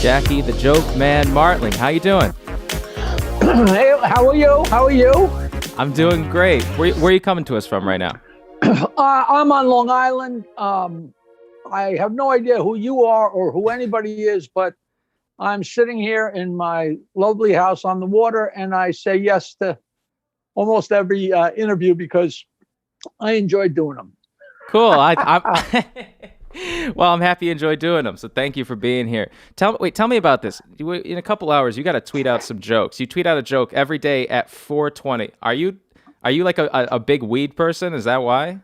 Jackie, the joke man, Martling. How you doing? Hey, how are you? How are you? I'm doing great. Where are you coming to us from right now? I'm on Long Island. I have no idea who you are or who anybody is, but I'm sitting here in my lovely house on the water, and I say yes to almost every interview because I enjoy doing them. Cool. Well, I'm happy you enjoy doing them. So thank you for being here. Tell me about this. In a couple hours, you got to tweet out some jokes. You tweet out a joke every day at 4:20. Are you like a big weed person? Is that why?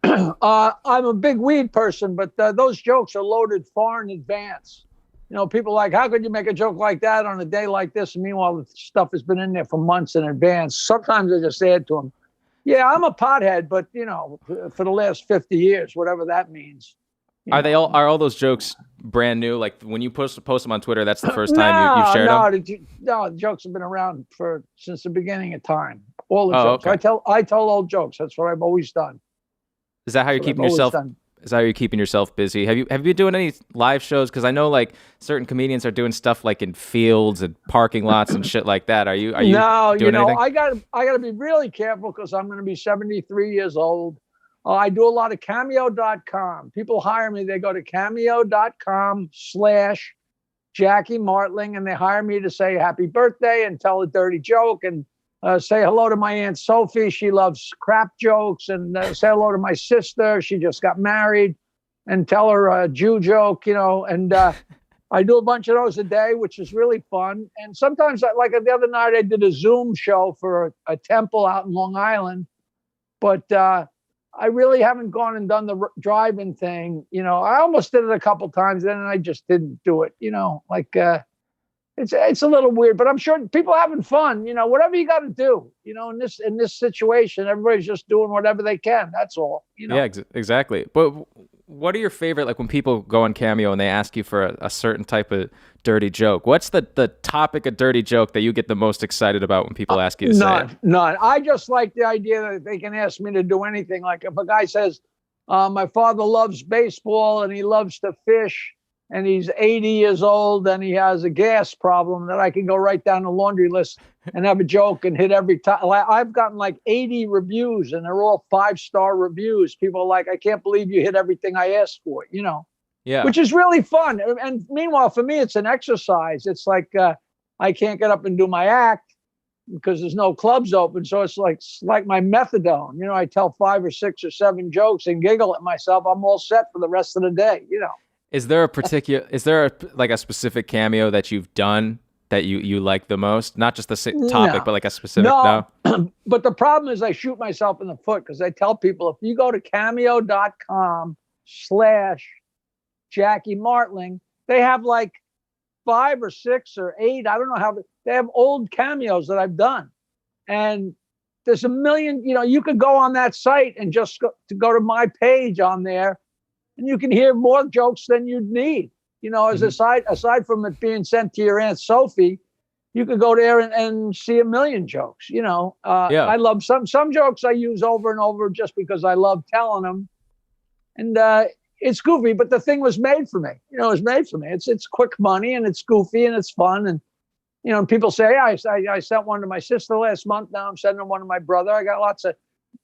I'm a big weed person, but those jokes are loaded far in advance. You know, people are like, how could you make a joke like that on a day like this? And meanwhile, the stuff has been in there for months in advance. Sometimes I just add to them. Yeah, I'm a pothead, but for the last 50 years, whatever that means. Are all those jokes brand new? Like when you post them on Twitter, that's the first time you've shared them? No, the jokes have been around since the beginning of time. All the jokes. Okay. I tell old jokes. That's what I've always done. Is that how you're keeping yourself? Is that how you're keeping yourself busy? Have you been doing any live shows? Because I know like certain comedians are doing stuff like in fields and parking lots and shit like that. Are you? No, doing anything? I gotta be really careful because I'm going to be 73 years old. I do a lot of cameo.com. People hire me. They go to cameo.com/Jackie Martling, and they hire me to say happy birthday and tell a dirty joke and say hello to my Aunt Sophie. She loves crap jokes. And say hello to my sister. She just got married, and tell her a Jew joke, and I do a bunch of those a day, which is really fun. And sometimes, like the other night, I did a Zoom show for a temple out in Long Island, but I really haven't gone and done the drive-in thing. I almost did it a couple times, then I just didn't do it. It's a little weird, but I'm sure people are having fun. Whatever you got to do. In this situation, everybody's just doing whatever they can. That's all. Yeah, exactly. But what are your favorite? Like when people go on Cameo and they ask you for a certain type of dirty joke, what's the topic of dirty joke that you get the most excited about when people ask you to say it? None. I just like the idea that they can ask me to do anything. Like if a guy says, my father loves baseball and he loves to fish and he's 80 years old and he has a gas problem, that I can go right down the laundry list and have a joke and hit every time. I've gotten like 80 reviews and they're all 5-star reviews. People are like, I can't believe you hit everything I asked for, Yeah. Which is really fun. And meanwhile, for me, it's an exercise. It's like I can't get up and do my act because there's no clubs open. So it's like my methadone. I tell 5 or 6 or 7 jokes and giggle at myself. I'm all set for the rest of the day, Is there a specific cameo that you've done that you like the most? Not just the topic, but like a specific, no? But the problem is I shoot myself in the foot because I tell people, if you go to cameo.com/Jackie Martling, they have like 5 or 6 or 8. I don't know how they have old cameos that I've done. And there's a million, you could go on that site and just go to my page on there and you can hear more jokes than you'd need. Aside from it being sent to your Aunt Sophie, you could go there and see a million jokes. Yeah. I love some jokes I use over and over just because I love telling them. And it's goofy, but the thing was made for me. It was made for me. It's quick money and it's goofy and it's fun. And, people say, I sent one to my sister last month. Now I'm sending one to my brother. I got lots of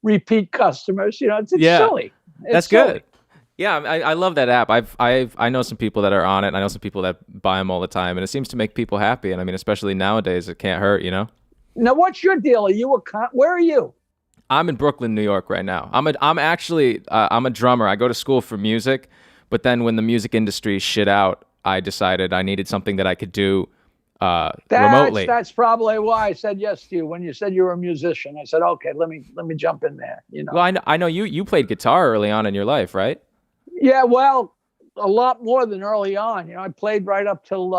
repeat customers. It's silly. That's good. Yeah, I love that app. I know some people that are on it. I know some people that buy them all the time, and it seems to make people happy. And I mean, especially nowadays, it can't hurt, Now, what's your deal? Where are you? I'm in Brooklyn, New York right now. I'm a drummer. I go to school for music, but then when the music industry shit out, I decided I needed something that I could do remotely. That's probably why I said yes to you when you said you were a musician. I said, okay, let me jump in there. Well, I know you played guitar early on in your life, right? Yeah, well, a lot more than early on. I played right up till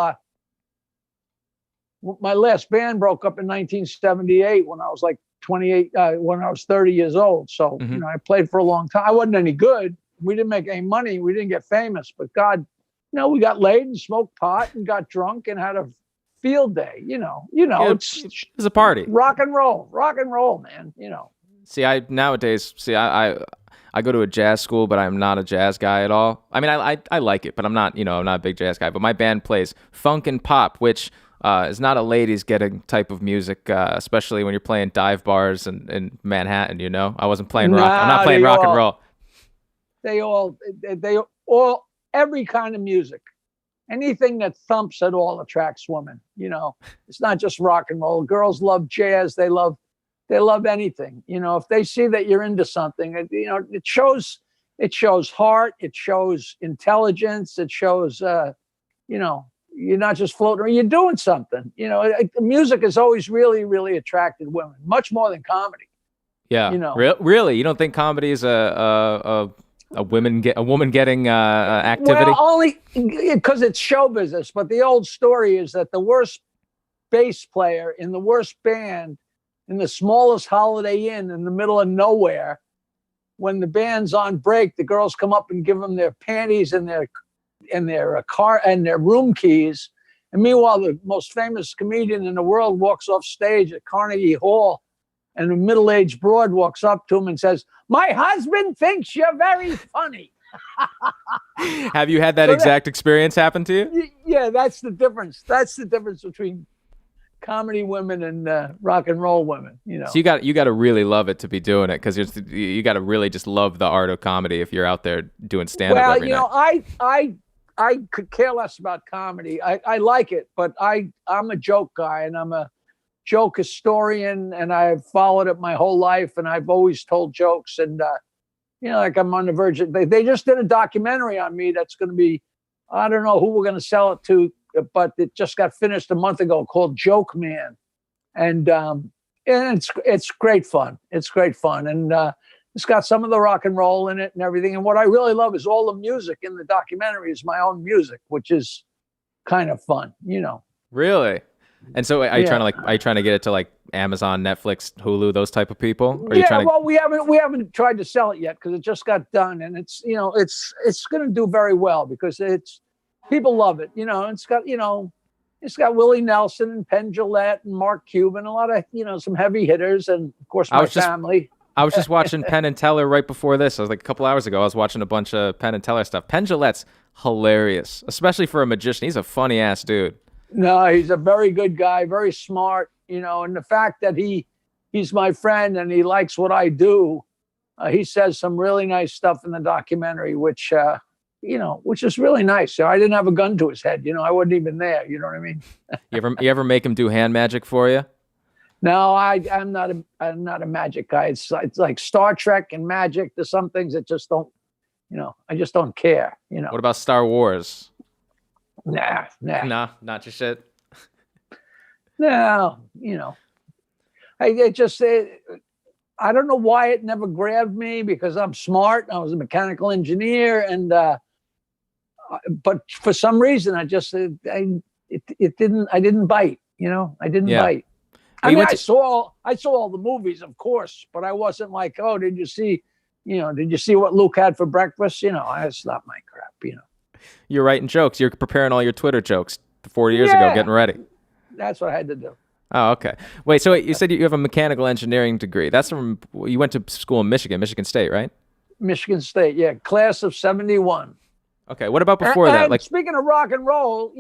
my last band broke up in 1978 when I was like 28, when I was 30 years old. So, I played for a long time. I wasn't any good. We didn't make any money. We didn't get famous, but God, we got laid and smoked pot and got drunk and had a field day. It was a party. Rock and roll, man. See, I go to a jazz school, but I'm not a jazz guy at all. I mean, I like it, but I'm not, I'm not a big jazz guy. But my band plays funk and pop, which is not a ladies getting type of music, especially when you're playing dive bars in Manhattan. I wasn't playing rock. I'm not No, playing rock and roll. They all, every kind of music, anything that thumps at all attracts women. It's not just rock and roll. Girls love jazz. They love anything. If they see that you're into something, it shows. It shows heart. It shows intelligence. It shows, you're not just floating around. You're doing something. Music has always really, really attracted women, much more than comedy. Yeah. Really, you don't think comedy is a woman getting activity? Well, only because it's show business. But the old story is that the worst bass player in the worst band in the smallest Holiday Inn in the middle of nowhere, when the band's on break, the girls come up and give them their panties and their car and their room keys. And meanwhile, the most famous comedian in the world walks off stage at Carnegie Hall, and a middle-aged broad walks up to him and says, "My husband thinks you're very funny." Have you had that exact experience happen to you? Yeah, that's the difference. That's the difference between comedy women and rock and roll women. So you got to really love it to be doing it, because you got to really just love the art of comedy if you're out there doing stand-up every night. I could care less about comedy. I like it, but I'm a joke guy, and I'm a joke historian, and I've followed it my whole life, and I've always told jokes. And like I'm on the verge of, they just did a documentary on me that's going to be, I don't know who we're going to sell it to, but it just got finished a month ago, called Joke Man. And it's great fun. It's great fun. And it's got some of the rock and roll in it and everything. And what I really love is all the music in the documentary is my own music, which is kind of fun, Really? And so are you trying to get it to like Amazon, Netflix, Hulu, those type of people? Well, we haven't tried to sell it yet because it just got done, and it's going to do very well because people love it. It's got Willie Nelson and Penn Jillette and Mark Cuban, a lot of some heavy hitters, and of course my family. I was just watching Penn and Teller right before this. I was like a couple hours ago. I was watching a bunch of Penn and Teller stuff. Penn Jillette's hilarious, especially for a magician. He's a funny ass dude. No, he's a very good guy, very smart, and the fact that he's my friend and he likes what I do, he says some really nice stuff in the documentary, which is really nice. So I didn't have a gun to his head, I wasn't even there. You know what I mean? You ever make him do hand magic for you? No, I'm not a magic guy. It's like Star Trek and magic. There's some things that just don't, I just don't care. What about Star Wars? Nah, not your shit. No, I don't know why it never grabbed me, because I'm smart. I was a mechanical engineer, and but for some reason I didn't bite. I didn't bite. I saw all the movies, of course, but I wasn't like, oh, did you see what Luke had for breakfast? That's not my crap. You're writing jokes. You're preparing all your Twitter jokes 40 years ago, getting ready. That's what I had to do. Oh, okay. Wait, so you said you have a mechanical engineering degree. You went to school in Michigan State, right? Michigan State, yeah. Class of 71. Okay. What about before that? Like, speaking of rock and roll,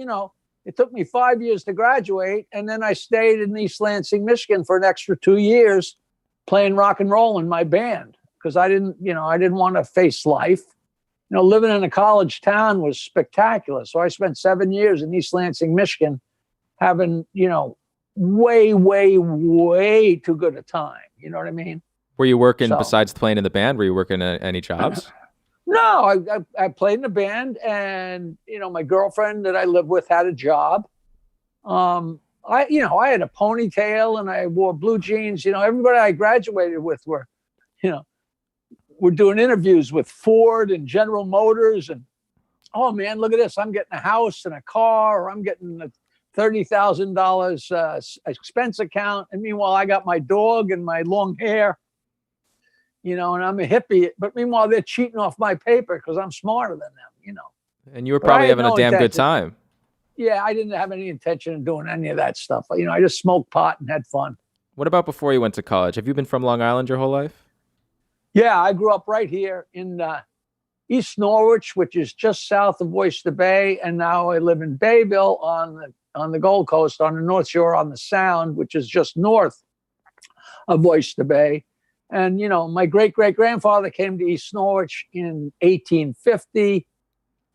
it took me 5 years to graduate, and then I stayed in East Lansing, Michigan for an extra 2 years playing rock and roll in my band, because I didn't want to face life. Living in a college town was spectacular. So I spent 7 years in East Lansing, Michigan, having, way, way, way too good a time. You know what I mean? Were you working, besides playing in the band, were you working any jobs? No, I played in the band, and, my girlfriend that I lived with had a job. I had a ponytail and I wore blue jeans. Everybody I graduated with were doing interviews with Ford and General Motors, and, oh man, look at this. I'm getting a house and a car, or I'm getting a $30,000 expense account. And meanwhile, I got my dog and my long hair, and I'm a hippie. But meanwhile, they're cheating off my paper because I'm smarter than them, And you were probably having a damn good time. Yeah, I didn't have any intention of doing any of that stuff. I just smoked pot and had fun. What about before you went to college? Have you been from Long Island your whole life? Yeah, I grew up right here in East Norwich, which is just south of Oyster Bay, and now I live in Bayville on the Gold Coast, on the North Shore, on the Sound, which is just north of Oyster Bay. And my great great grandfather came to East Norwich in 1850,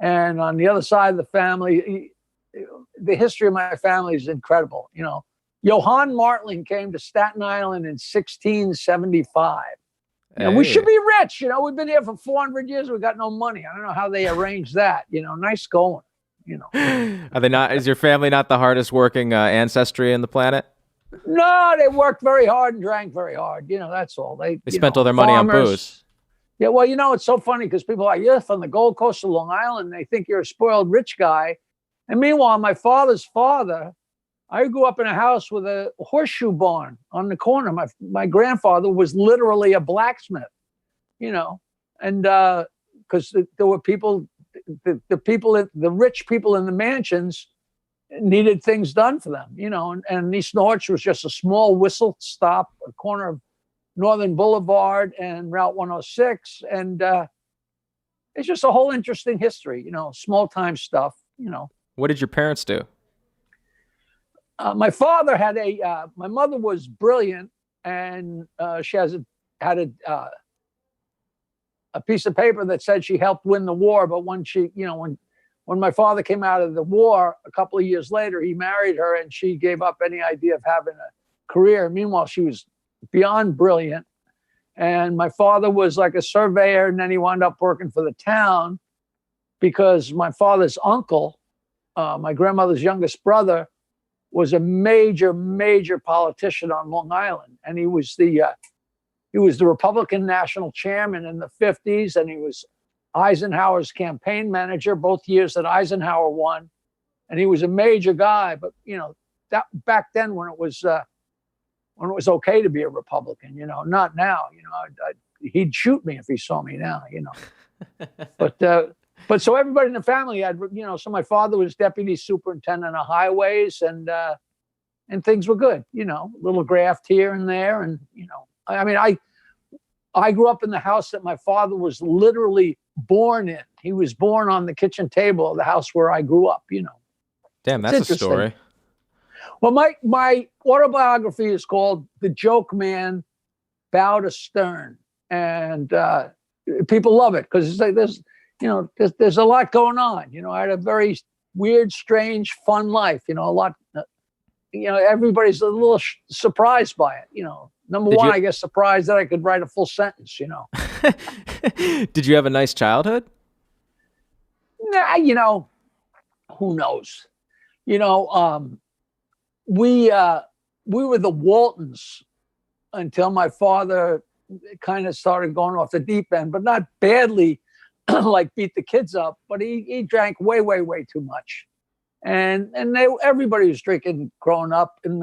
and on the other side of the family, the history of my family is incredible. Johann Martling came to Staten Island in 1675. We should Hey, be rich. We've been here for 400 years. We got no money. I don't know how they arranged that. Nice going. You know, are they not? Is your family not the hardest working ancestry in the planet? no, they worked very hard and drank very hard. That's all. They spent all their money on booze. Farmers. Yeah, well, it's so funny because people are like, you're from the Gold Coast of Long Island. They think you're a spoiled rich guy. And meanwhile, my father's father, I grew up in a house with a horseshoe barn on the corner. My grandfather was literally a blacksmith, and because there were people, the rich people in the mansions needed things done for them, and East Norwich was just a small whistle stop, a corner of Northern Boulevard and Route 106. And it's just a whole interesting history, small time stuff. What did your parents do? My father had my mother was brilliant, and she had a piece of paper that said she helped win the war. But when my father came out of the war a couple of years later, he married her, and she gave up any idea of having a career. Meanwhile, she was beyond brilliant. And my father was like a surveyor, and then he wound up working for the town because my father's uncle, my grandmother's youngest brother, was a major, major politician on Long Island. And he was the Republican national chairman in the 50s, and he was Eisenhower's campaign manager both years that Eisenhower won. And he was a major guy. But that back then, when it was okay to be a Republican, not now. He'd shoot me if he saw me now. But so everybody in the family had, so my father was deputy superintendent of highways, and things were good, little graft here and there. And, I mean, I grew up in the house that my father was literally born in. He was born on the kitchen table of the house where I grew up, Damn, that's a story. Well, my autobiography is called The Joke Man Bow to Stern. And people love it because it's like there's a lot going on. I had a very weird, strange, fun life. A lot. Everybody's a little surprised by it. Number one, I guess surprised that I could write a full sentence. Did you have a nice childhood? Nah, who knows? We were the Waltons until my father kind of started going off the deep end, but not badly. Like beat the kids up, but he drank way, way, way too much. And everybody was drinking growing up. And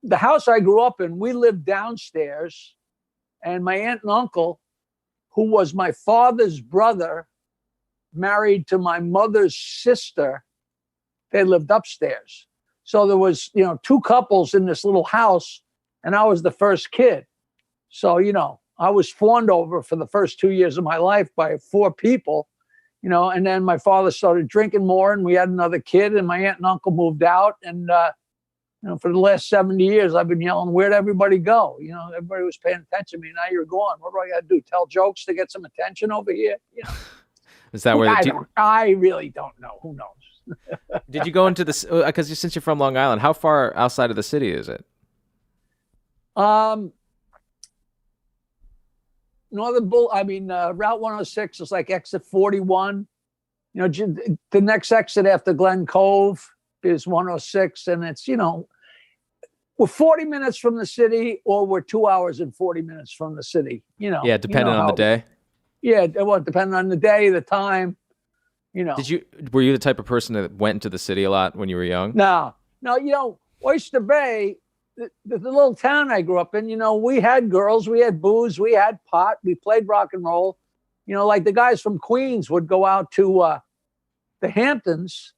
the house I grew up in, we lived downstairs, and my aunt and uncle, who was my father's brother, married to my mother's sister, they lived upstairs. So there was, two couples in this little house, and I was the first kid. So, I was fawned over for the first 2 years of my life by 4 people, and then my father started drinking more, and we had another kid, and my aunt and uncle moved out. And, for the last 70 years, I've been yelling, where'd everybody go? Everybody was paying attention to me. Now you're gone. What do I got to do? Tell jokes to get some attention over here? Is that where I really don't know. Who knows? Did you go into this? Because since you're from Long Island, how far outside of the city is it? Route 106 is like exit 41. The next exit after Glen Cove is 106, and it's we're 40 minutes from the city, or we're 2 hours and 40 minutes from the city. Yeah, depending on the day. Yeah, well, depending on the day, the time. Were you the type of person that went into the city a lot when you were young? No. Oyster Bay, the little town I grew up in, we had girls, we had booze, we had pot, we played rock and roll. Like the guys from Queens would go out to the Hamptons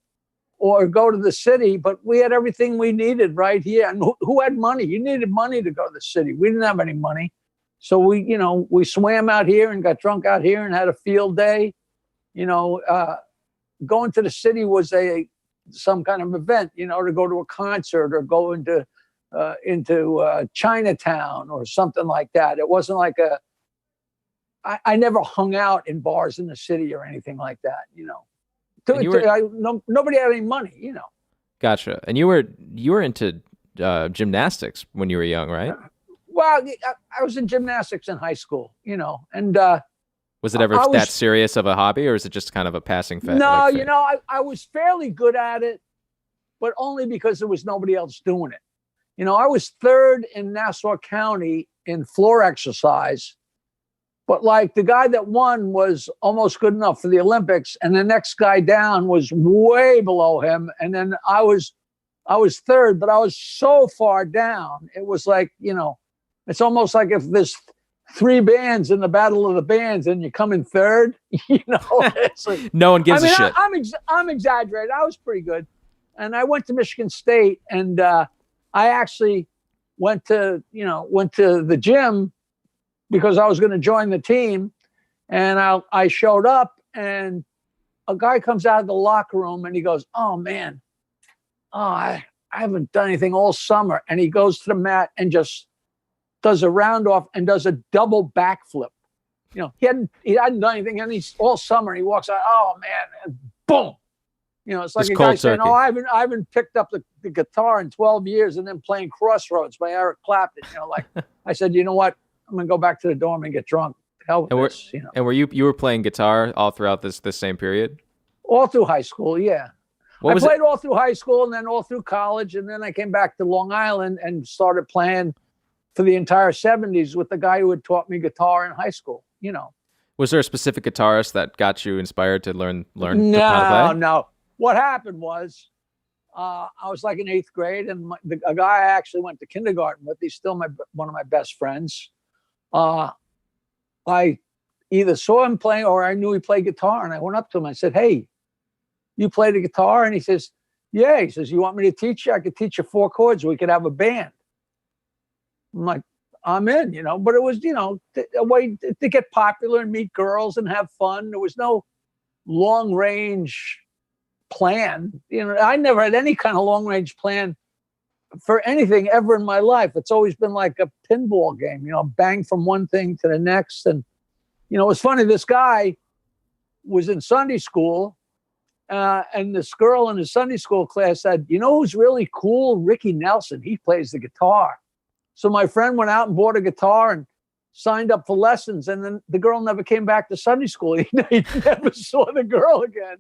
or go to the city, but we had everything we needed right here. And who had money? You needed money to go to the city. We didn't have any money. So we swam out here and got drunk out here and had a field day. You know, going to the city was some kind of event, to go to a concert or go into Chinatown or something like that. It wasn't like I never hung out in bars in the city or anything like that. Nobody had any money. Gotcha. And you were into gymnastics when you were young, right? Well, I was in gymnastics in high school, and was it ever that serious of a hobby, or is it just kind of a passing fad? No, I was fairly good at it, but only because there was nobody else doing it. I was third in Nassau County in floor exercise, but like the guy that won was almost good enough for the Olympics, and the next guy down was way below him, and then I was third, but I was so far down. It was like, it's almost like if there's 3 bands in the battle of the bands and you come in third, it's like, no one gives a shit. I'm exaggerating. I was pretty good. And I went to Michigan State, and I actually went to the gym because I was going to join the team. And I showed up, and a guy comes out of the locker room and he goes, "Oh man, I haven't done anything all summer." And he goes to the mat and just does a round off and does a double backflip. He hadn't done anything all summer. And he walks out, "Oh man," and boom. It's like a guy saying, "Oh, I haven't picked up the guitar in 12 years," and then playing Crossroads by Eric Clapton. Like I said, you know what? I'm gonna go back to the dorm and get drunk. Hell with this. And were you were playing guitar all throughout this same period? All through high school, yeah. I played all through high school and then all through college, and then I came back to Long Island and started playing for the entire 70s with the guy who had taught me guitar in high school. Was there a specific guitarist that got you inspired to learn how to play? No. What happened was, I was like in 8th grade, and a guy I actually went to kindergarten with, he's still one of my best friends. I either saw him playing or I knew he played guitar, and I went up to him. I said, "Hey, you play the guitar?" And he says, "Yeah." He says, "You want me to teach you? I could teach you 4 chords. We could have a band." I'm like, "I'm in," but it was, a way to get popular and meet girls and have fun. There was no long range plan. I never had any kind of long range plan for anything ever in my life. It's always been like a pinball game, bang from one thing to the next. And, it was funny. This guy was in Sunday school, and this girl in his Sunday school class said, "You know who's really cool? Ricky Nelson. He plays the guitar." So my friend went out and bought a guitar and signed up for lessons. And then the girl never came back to Sunday school. He never saw the girl again.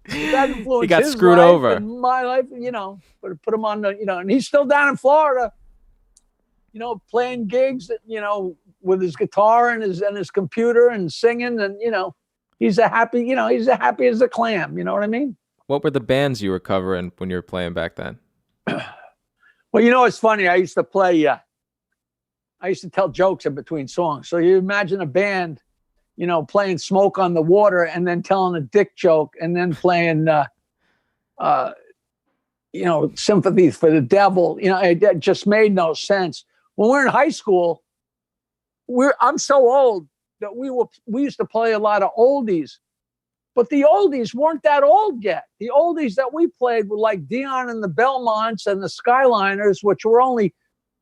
That influenced he got his screwed life over. and my life, but put him on the, and he's still down in Florida, playing gigs, with his guitar and his computer and singing. And, he's happy as a clam. You know what I mean? What were the bands you were covering when you were playing back then? Well, it's funny. I used to tell jokes in between songs. So you imagine a band, playing Smoke on the Water and then telling a dick joke and then playing, Sympathy for the Devil. It just made no sense. When we're in high school, I'm so old that we used to play a lot of oldies, but the oldies weren't that old yet. The oldies that we played were like Dion and the Belmonts and the Skyliners, which were only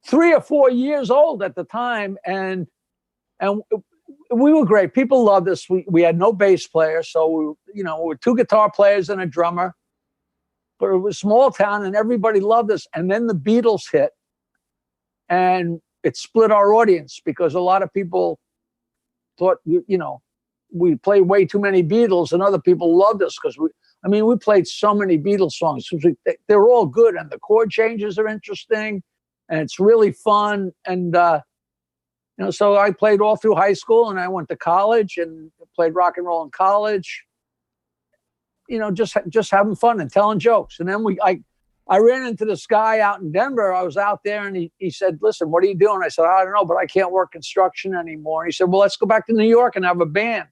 3 or 4 years old at the time. And we were great. People loved us. We had no bass player. So, we were 2 guitar players and a drummer, but it was a small town and everybody loved us. And then the Beatles hit and it split our audience because a lot of people thought, we played way too many Beatles, and other people loved us because we played so many Beatles songs. They're all good. And the chord changes are interesting and it's really fun. And, so I played all through high school, and I went to college and played rock and roll in college, just having fun and telling jokes. And then I ran into this guy out in Denver. I was out there and he said, "Listen, what are you doing?" I said, "I don't know, but I can't work construction anymore." And he said, "Well, let's go back to New York and have a band."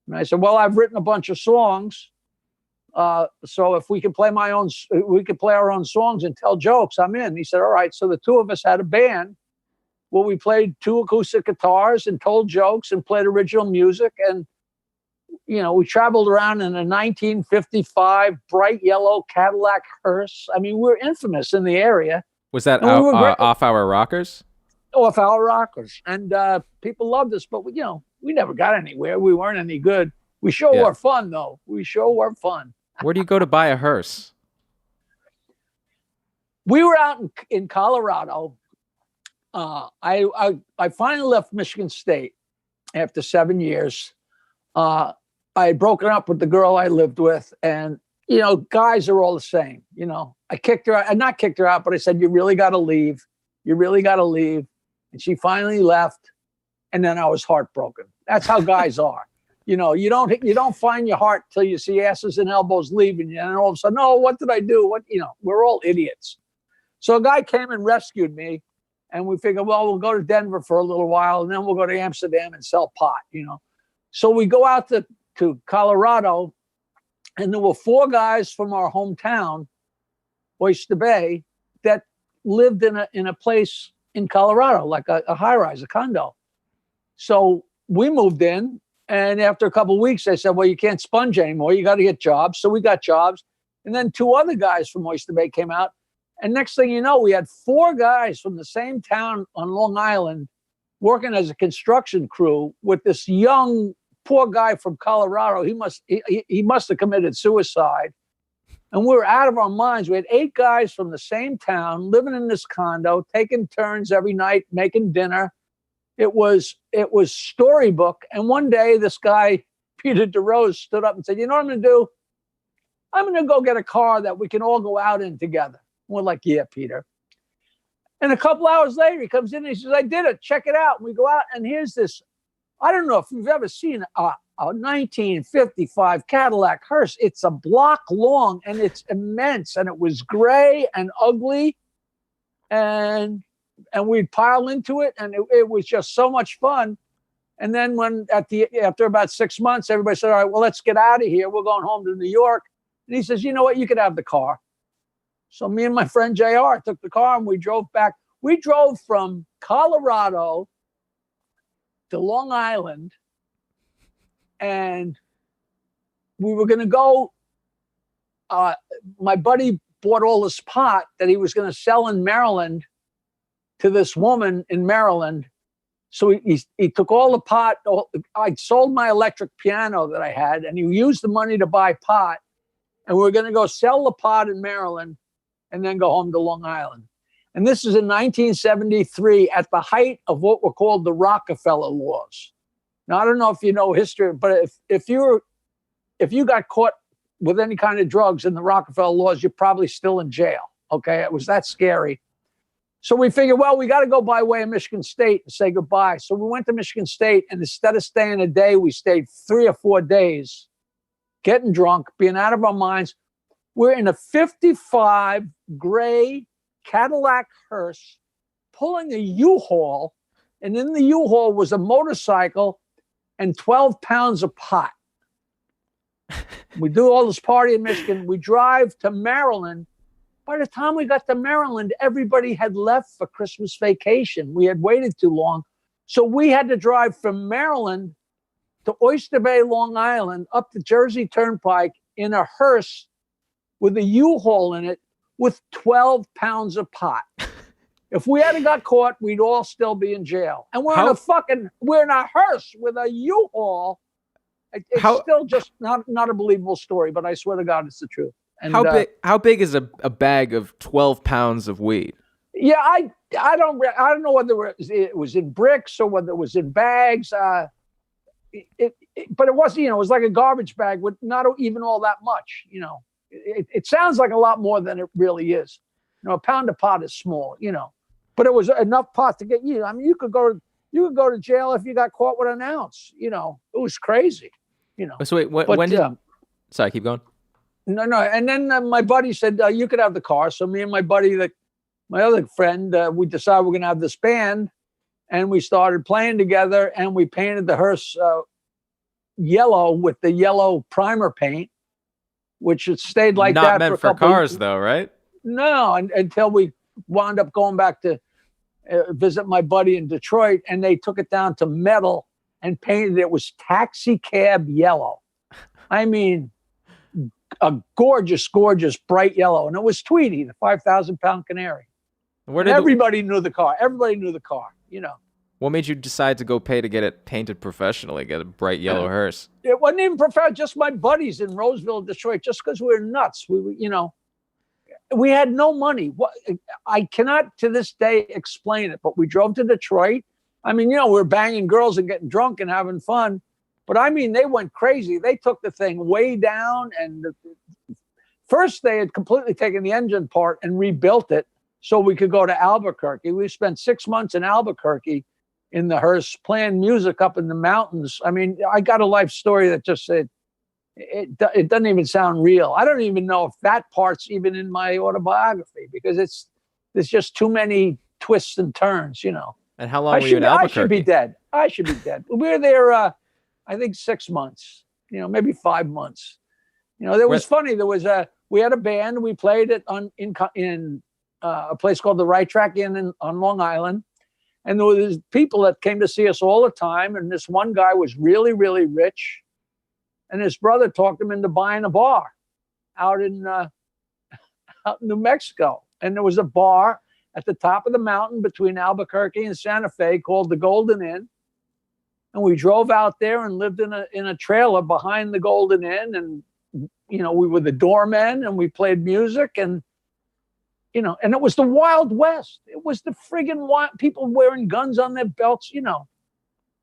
And I said, "Well, I've written a bunch of songs. So if we could play our own songs and tell jokes, I'm in." He said, "All right." So the 2 of us had a band. where we played 2 acoustic guitars and told jokes and played original music. And, we traveled around in a 1955 bright yellow Cadillac hearse. I mean, we're infamous in the area. Was that And we were great. Off Our Rockers? Off Our Rockers. And people loved us, but, we never got anywhere. We weren't any good. We sure were fun, though. We sure were fun. Where do you go to buy a hearse? We were out in Colorado. I finally left Michigan State after 7 years. I had broken up with the girl I lived with, and guys are all the same. I kicked her out. I not kicked her out, but I said, "You really got to leave. You really got to leave." And she finally left, and then I was heartbroken. That's how guys are. You don't find your heart till you see asses and elbows leaving you, and all of a sudden, oh, what did I do? We're all idiots. So a guy came and rescued me, and we figured, well, we'll go to Denver for a little while, and then we'll go to Amsterdam and sell pot. So we go out to Colorado, and there were 4 guys from our hometown, Oyster Bay, that lived in a place in Colorado, like a high-rise, a condo. So we moved in, and after a couple of weeks, they said, well, you can't sponge anymore. You got to get jobs. So we got jobs. And then 2 other guys from Oyster Bay came out. And next thing you know, we had 4 guys from the same town on Long Island working as a construction crew with this young, poor guy from Colorado. He must have committed suicide. And we were out of our minds. We had 8 guys from the same town living in this condo, taking turns every night, making dinner. It was storybook. And one day, this guy, Peter DeRose, stood up and said, "You know what I'm going to do? I'm going to go get a car that we can all go out in together." We're like, "Yeah, Peter." And a couple hours later, he comes in and he says, "I did it. Check it out." And we go out, and here's this. I don't know if you've ever seen a 1955 Cadillac hearse. It's a block long, and it's immense, and it was gray and ugly. And we'd pile into it, and it was just so much fun. And then after about 6 months, everybody said, "All right, well, let's get out of here. We're going home to New York." And he says, "You know what? You could have the car." So me and my friend JR took the car, and we drove back. We drove from Colorado to Long Island, and we were going to go. My buddy bought all this pot that he was going to sell in Maryland to this woman in Maryland. So he took all the pot. I sold my electric piano that I had, and he used the money to buy pot. And we were going to go sell the pot in Maryland and then go home to Long Island. And this is in 1973 at the height of what were called the Rockefeller laws. Now, I don't know if you know history, but if you got caught with any kind of drugs in the Rockefeller laws, you're probably still in jail. Okay, it was that scary. So we figured, well, we got to go by way of Michigan State and say goodbye. So we went to Michigan State, and instead of staying a day, we stayed 3 or 4 days, getting drunk, being out of our minds. We're in a 55 gray Cadillac hearse pulling a U-Haul, and in the U-Haul was a motorcycle and 12 pounds of pot. We do all this party in Michigan. We drive to Maryland. By the time we got to Maryland, everybody had left for Christmas vacation. We had waited too long. So we had to drive from Maryland to Oyster Bay, Long Island, up the Jersey Turnpike in a hearse with a U-Haul in it with 12 pounds of pot. If we hadn't got caught, we'd all still be in jail. And we're in a hearse with a U-Haul. It's still just not a believable story, but I swear to God, it's the truth. And how big is a bag of 12 pounds of weed? Yeah, I don't know whether it was in bricks or whether it was in bags. But it wasn't. It was like a garbage bag with not even all that much. It sounds like a lot more than it really is. A pound of pot is small. But it was enough pot to get you. I mean, you could go to jail if you got caught with an ounce. It was crazy. So wait, when did? Sorry, keep going. No. And then my buddy said, you could have the car. So me and my buddy, my other friend, we decided we're going to have this band. And we started playing together, and we painted the hearse yellow with the yellow primer paint, which it stayed like Not that. meant for cars, though, right? No, until we wound up going back to visit my buddy in Detroit, and they took it down to metal and painted it. It was taxi cab yellow. I mean, a gorgeous, gorgeous bright yellow. And it was Tweety, the 5,000-pound canary. Where And did everybody knew the car. Everybody knew the car, you know. what made you decide to go pay to get it painted professionally, get a bright yellow hearse? It wasn't even professional, just my buddies in Roseville, Detroit, just because we were nuts. You know, we had no money. I cannot to this day explain it, but we drove to Detroit. I mean, you know, we're banging girls and getting drunk and having fun. But I mean, they went crazy. They took the thing way down. And first, they had completely taken the engine apart and rebuilt it so we could go to Albuquerque. We spent 6 months in Albuquerque in the hearse playing music up in the mountains. I mean, I got a life story that just said, it doesn't even sound real. I don't even know if that part's even in my autobiography because there's just too many twists and turns, you know. And how long were you in Albuquerque? I should be dead. I should be dead. We were there, I think 6 months, you know, maybe 5 months. You know, was funny. We had a band. We played it in a place called the Right Track Inn on Long Island. And there was people that came to see us all the time. And this one guy was really, really rich. And his brother talked him into buying a bar out in New Mexico. And there was a bar at the top of the mountain between Albuquerque and Santa Fe called the Golden Inn. And we drove out there and lived in a trailer behind the Golden Inn. And, you know, we were the doormen and we played music and, you know, and it was the Wild West. It was the friggin' wild, people wearing guns on their belts, you know.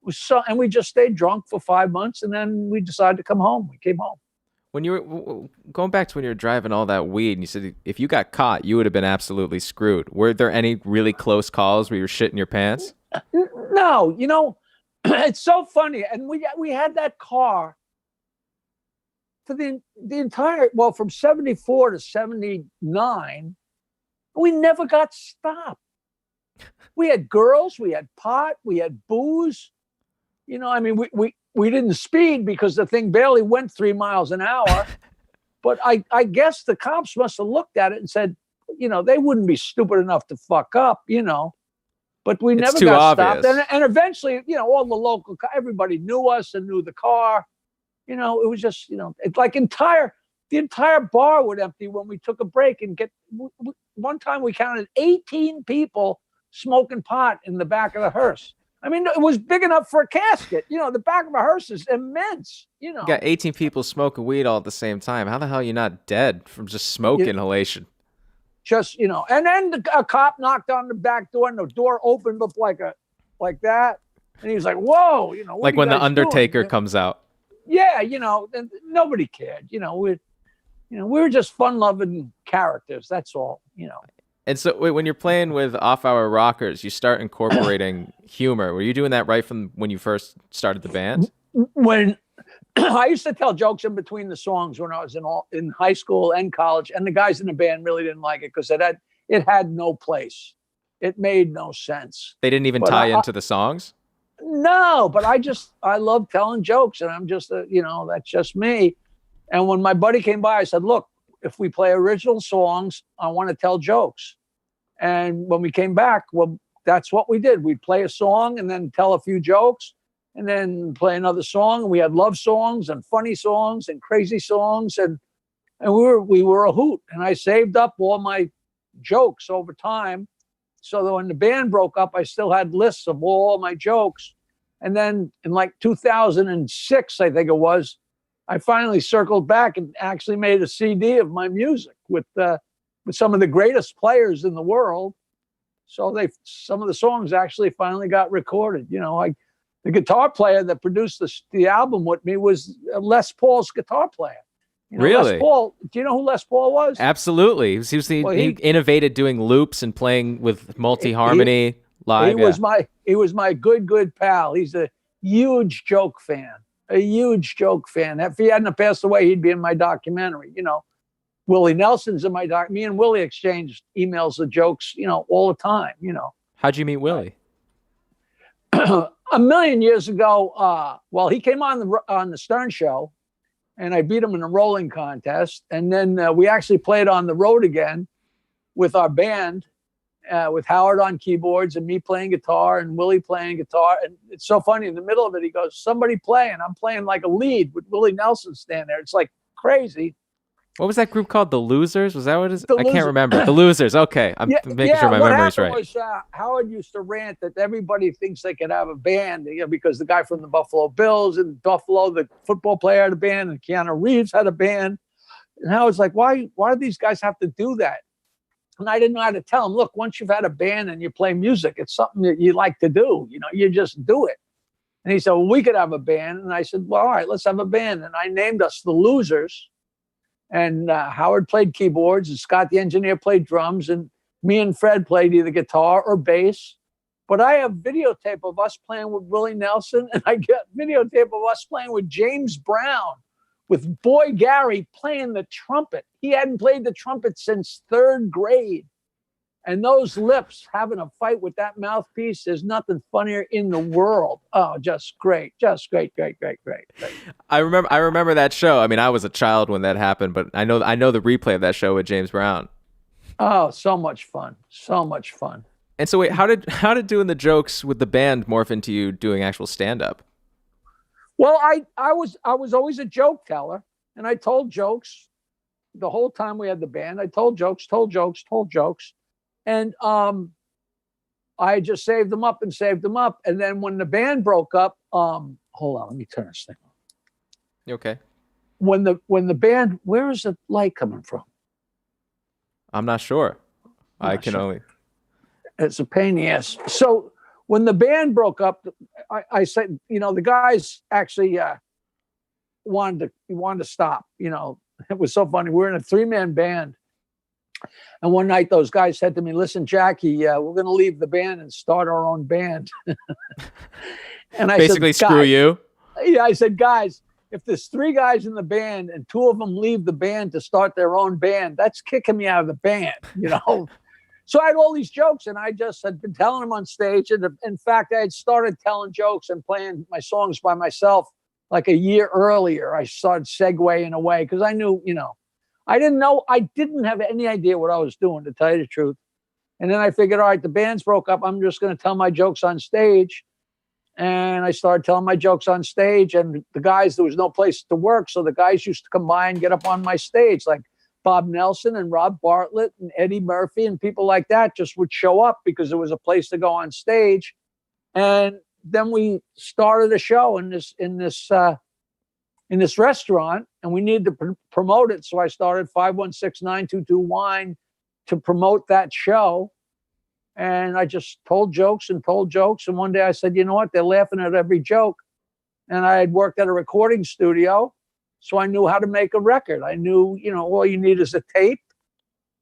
It was and we just stayed drunk for 5 months and then we decided to come home. We came home. When you were going back to when you were driving all that weed and you said if you got caught, you would have been absolutely screwed. Were there any really close calls where you were shitting your pants? No, you know, it's so funny. And we had that car for the entire, well, from 74 to 79, we never got stopped. We had girls, we had pot, we had booze. You know, I mean, we didn't speed because the thing barely went 3 miles an hour. But I guess the cops must have looked at it and said, you know, they wouldn't be stupid enough to fuck up, you know. But we never got stopped. And eventually, you know, all the everybody knew us and knew the car. You know, it was just, you know, it's like the entire bar would empty when we took a break and one time we counted 18 people smoking pot in the back of the hearse. I mean, it was big enough for a casket. You know, the back of a hearse is immense, you know. You got 18 people smoking weed all at the same time. How the hell are you not dead from just smoke inhalation? Just, you know, and then a cop knocked on the back door and the door opened up like that. And he was like, whoa, you know. Like when the Undertaker comes out. Yeah, you know, and nobody cared. You know, we were just fun-loving characters. That's all, you know. And so when you're playing with off-hour rockers, you start incorporating humor. Were you doing that right from when you first started the band? When I used to tell jokes in between the songs when I was in high school and college, and the guys in the band really didn't like it because it had no place. It made no sense. They didn't even tie into the songs? No, but I love telling jokes, and I'm just you know, that's just me. And when my buddy came by, I said, look, if we play original songs, I want to tell jokes. And when we came back, well, that's what we did. We'd play a song and then tell a few jokes and then play another song. And we had love songs and funny songs and crazy songs. And we were a hoot. And I saved up all my jokes over time. So that when the band broke up, I still had lists of all my jokes. And then in like 2006, I think it was, I finally circled back and actually made a CD of my music with some of the greatest players in the world. So some of the songs actually finally got recorded. You know, like the guitar player that produced the album with me was Les Paul's guitar player. You know, really? Les Paul, do you know who Les Paul was? Absolutely. He innovated doing loops and playing with multi-harmony live. He was my good pal. He's a huge joke fan. If he hadn't passed away, he'd be in my documentary. You know, Willie Nelson's in my doc. Me and Willie exchanged emails of jokes, you know, all the time. You know. How'd you meet Willie? A million years ago. Well, he came on the Stern Show, and I beat him in a rolling contest. And then we actually played on the road again with our band. with Howard on keyboards and me playing guitar and Willie playing guitar. And it's so funny, in the middle of it, he goes, somebody playing. I'm playing like a lead with Willie Nelson standing there. It's like crazy. What was that group called? The Losers? Was that what it is? I can't Loser- remember. The Losers. Okay. I'm making sure my what memory's happened right. was Howard used to rant that everybody thinks they could have a band, because the guy from the Buffalo Bills and Buffalo, the football player, had a band, and Keanu Reeves had a band. And Howard's like, why do these guys have to do that? And I didn't know how to tell him, look, once you've had a band and you play music, it's something that you like to do. You just do it. And he said, well, we could have a band. And I said, well, all right, let's have a band. And I named us the Losers. And Howard played keyboards, and Scott the engineer played drums, and me and Fred played either guitar or bass. But I have videotape of us playing with Willie Nelson, and I get videotape of us playing with James Brown, with Boy Gary playing the trumpet. He hadn't played the trumpet since 3rd grade. And those lips having a fight with that mouthpiece, there's nothing funnier in the world. Oh, just great. Just great. I remember that show. I mean, I was a child when that happened, but I know the replay of that show with James Brown. Oh, so much fun. So much fun. And so wait, how did doing the jokes with the band morph into you doing actual stand-up? Well, I was always a joke teller, and I told jokes the whole time we had the band. I told jokes. And I just saved them up. And then when the band broke up, hold on, let me turn this thing on. You okay? When the band, where is the light coming from? I'm not sure. It's a pain in the ass. So when the band broke up, I said, the guys actually wanted to stop. It was so funny. We're in a 3-man band. And one night those guys said to me, listen, Jackie, we're going to leave the band and start our own band. And I basically said, screw you. Yeah, I said, guys, if there's 3 guys in the band and 2 of them leave the band to start their own band, that's kicking me out of the band, So I had all these jokes, and I just had been telling them on stage. And in fact, I had started telling jokes and playing my songs by myself like a year earlier. I started segueing away because I knew, I didn't have any idea what I was doing, to tell you the truth. And then I figured, all right, the band's broke up. I'm just going to tell my jokes on stage. And I started telling my jokes on stage, and the guys, there was no place to work. So the guys used to come by and get up on my stage, like Bob Nelson and Rob Bartlett and Eddie Murphy and people like that just would show up because there was a place to go on stage. And then we started a show in this restaurant, and we needed to promote it. So I started 516-922 Wine to promote that show. And I just told jokes. And one day I said, you know what? They're laughing at every joke. And I had worked at a recording studio, so I knew how to make a record. I knew, all you need is a tape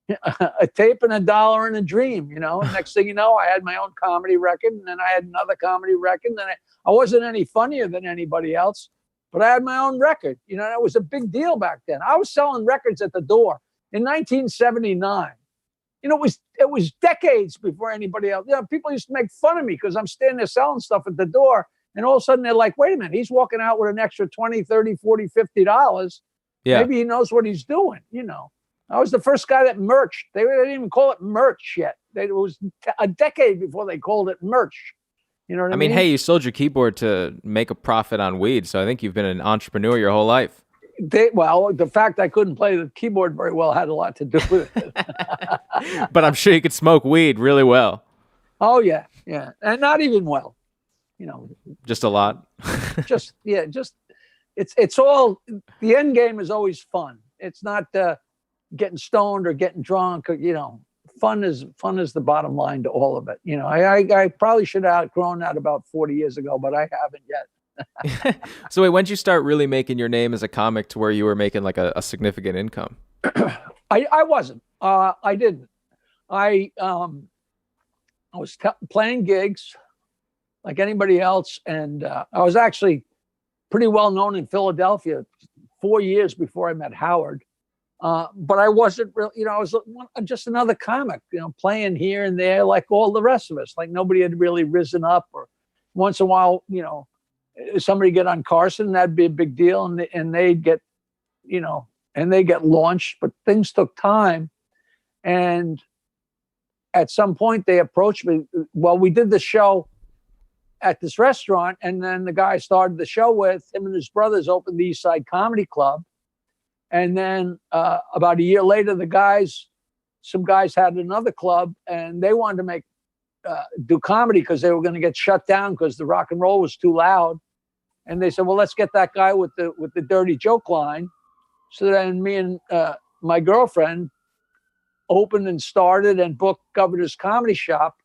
and $1 and a dream, And next thing you know, I had my own comedy record, and then I had another comedy record. And then I wasn't any funnier than anybody else, but I had my own record. That was a big deal back then. I was selling records at the door in 1979. It was decades before anybody else. People used to make fun of me because I'm standing there selling stuff at the door. And all of a sudden they're like, wait a minute, he's walking out with an extra $20, $30, $40, $50. Yeah. Maybe he knows what he's doing. I was the first guy that merched. They didn't even call it merch yet. It was a decade before they called it merch. You know what I mean? Hey, you sold your keyboard to make a profit on weed. So I think you've been an entrepreneur your whole life. The fact I couldn't play the keyboard very well had a lot to do with it. But I'm sure you could smoke weed really well. Oh, yeah. And not even well. Just a lot. It's all, the end game is always fun. It's not getting stoned or getting drunk, fun is the bottom line to all of it. I probably should have outgrown that about 40 years ago, but I haven't yet. So wait, when did you start really making your name as a comic to where you were making like a significant income? I wasn't. I didn't. I was playing gigs like anybody else, and I was actually pretty well known in Philadelphia 4 years before I met Howard. But I wasn't really, I was just another comic, playing here and there like all the rest of us. Like nobody had really risen up, or once in a while, somebody get on Carson, that'd be a big deal, and they'd get, and they get launched. But things took time, and at some point they approached me. Well, we did the show at this restaurant, and then the guy I started the show with, him and his brothers opened the East Side Comedy Club. And then about a year later, some guys had another club, and they wanted to do comedy because they were going to get shut down because the rock and roll was too loud. And they said, well, let's get that guy with the dirty joke line. So then me and my girlfriend opened and started and booked Governor's Comedy Shop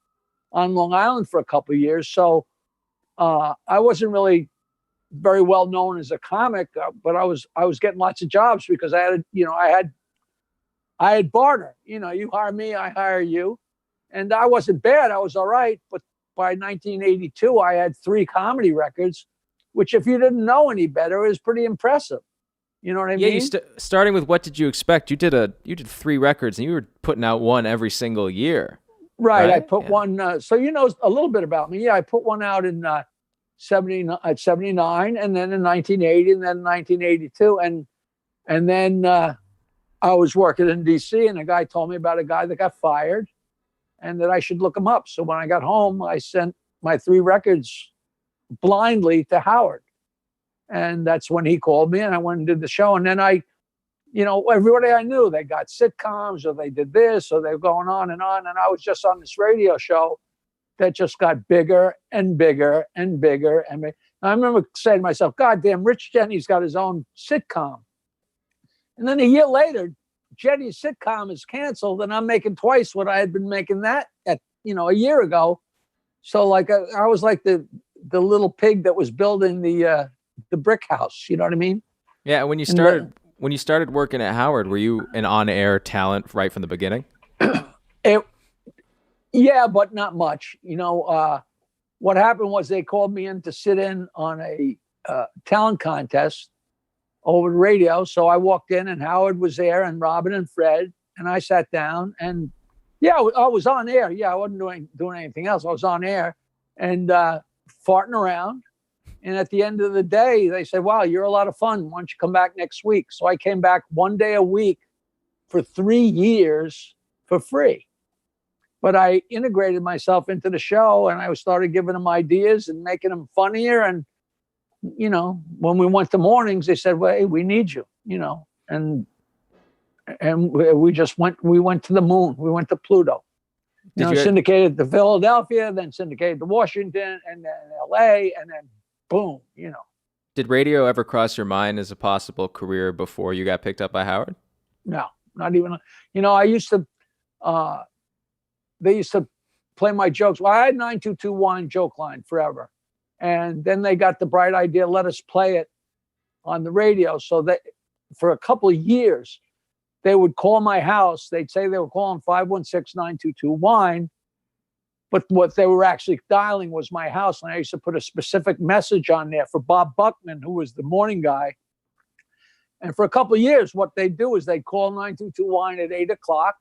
on Long Island for a couple of years. So I wasn't really very well known as a comic, but I was getting lots of jobs because I had barter. You hire me, I hire you, and I wasn't bad. I was all right. But by 1982, I had 3 comedy records, which, if you didn't know any better, is pretty impressive. You know what I mean? Yeah, starting with What Did You Expect? You did 3 records, and you were putting out one every single year. Right. I put one. So a little bit about me. Yeah, I put one out in 79, and then in 1980, and then in 1982, and then I was working in DC, and a guy told me about a guy that got fired, and that I should look him up. So when I got home, I sent my 3 records blindly to Howard. And that's when he called me, and I went and did the show. And then everybody I knew, they got sitcoms, or they did this, or they were going on. And I was just on this radio show that just got bigger and bigger and bigger. And I remember saying to myself, God damn, Rich Jennings got his own sitcom. And then a year later, Jenny's sitcom is canceled, and I'm making twice what I had been making that at a year ago. So like I was like the little pig that was building the brick house. You know what I mean? Yeah. When you started working at Howard, were you an on-air talent right from the beginning? Yeah, but not much. What happened was they called me in to sit in on a talent contest over the radio. So I walked in, and Howard was there, and Robin and Fred, and I sat down, and yeah, I was on air. Yeah, I wasn't doing anything else. I was on air and farting around. And at the end of the day, they said, wow, you're a lot of fun. Why don't you come back next week? So I came back one day a week for 3 years for free. But I integrated myself into the show, and I started giving them ideas and making them funnier. And, when we went to mornings, they said, well, hey, we need you, and we went to the moon. We went to Pluto. Syndicated to Philadelphia, then syndicated to Washington, and then LA, and then boom, Did radio ever cross your mind as a possible career before you got picked up by Howard? No, not even. I used to, they used to play my jokes. Well, I had 922 Wine joke line forever. And then they got the bright idea, let us play it on the radio. So that for a couple of years, they would call my house. They'd say they were calling 516-922 Wine. But what they were actually dialing was my house. And I used to put a specific message on there for Bob Buckman, who was the morning guy. And for a couple of years, what they'd do is they'd call 922 Wine at 8 o'clock.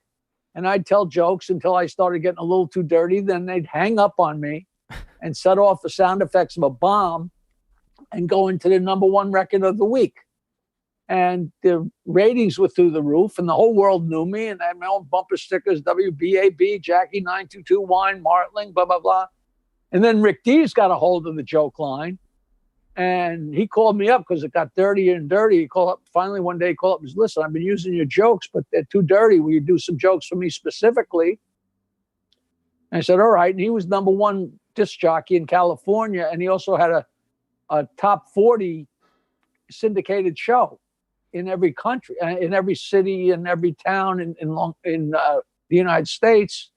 And I'd tell jokes until I started getting a little too dirty. Then they'd hang up on me and set off the sound effects of a bomb and go into the #1 record of the week. And the ratings were through the roof, and the whole world knew me. And I had my own bumper stickers, WBAB, Jackie 922 Wine, Martling, blah, blah, blah. And then Rick Dees got a hold of the joke line, and he called me up because it got dirtier and dirty. Finally one day he called up and said, listen, I've been using your jokes, but they're too dirty. Will you do some jokes for me specifically? And I said, all right. And he was #1 disc jockey in California. And he also had a top 40 syndicated show in every country, in every city, in every town in the United States.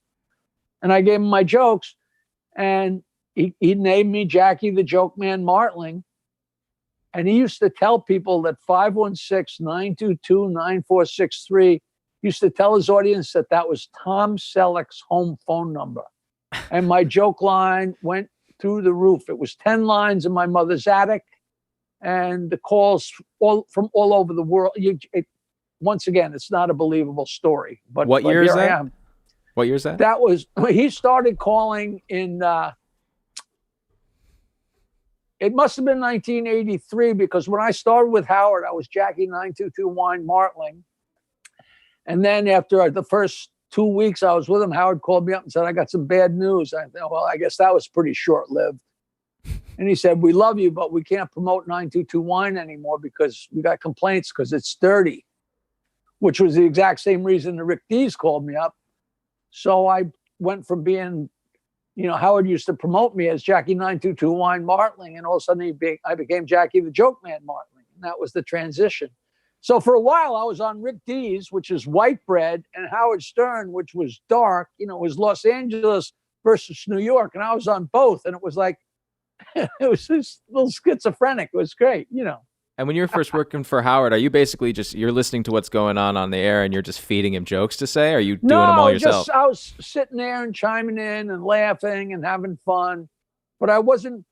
And I gave him my jokes, and he named me Jackie the Joke Man Martling. And he used to tell people that 516-922-9463, used to tell his audience that was Tom Selleck's home phone number. And my joke line went through the roof. It was 10 lines in my mother's attic, and the calls from all over the world. Once again, it's not a believable story. But what year is that? What year is that? That was, he started calling in, it must have been 1983, because when I started with Howard, I was Jackie 922 Wine Martling. And then after the first 2 weeks I was with him, Howard called me up and said, I got some bad news. I thought, well, I guess that was pretty short-lived. And he said, we love you, but we can't promote 922 wine anymore because we got complaints because it's dirty, which was the exact same reason that Rick Dees called me up. So I went from being, Howard used to promote me as Jackie 922 Wine Martling, and all of a sudden I became Jackie the Joke Man Martling. And that was the transition. So for a while, I was on Rick Dees, which is white bread, and Howard Stern, which was dark. It was Los Angeles versus New York, and I was on both. And it was like, it was just a little schizophrenic. It was great, And when you're first working for Howard, are you basically you're listening to what's going on the air and you're just feeding him jokes to say? Or are you doing them all yourself? I was sitting there and chiming in and laughing and having fun, but I wasn't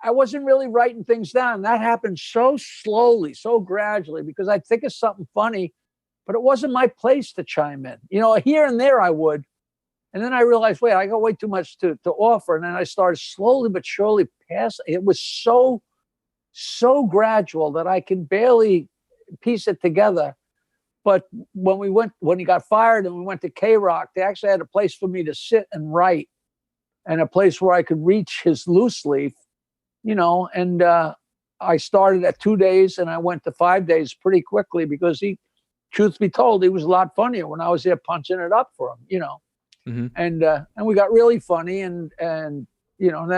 really writing things down. That happened so slowly, so gradually, because I'd think of something funny, but it wasn't my place to chime in. Here and there I would. And then I realized, wait, I got way too much to offer. And then I started slowly but surely passing. It was so gradual that I can barely piece it together. But when he got fired and we went to K-Rock, they actually had a place for me to sit and write, and a place where I could reach his loose leaf, and I started at 2 days and I went to 5 days pretty quickly because truth be told, he was a lot funnier when I was there punching it up for him, Mm-hmm. And we got really funny, and then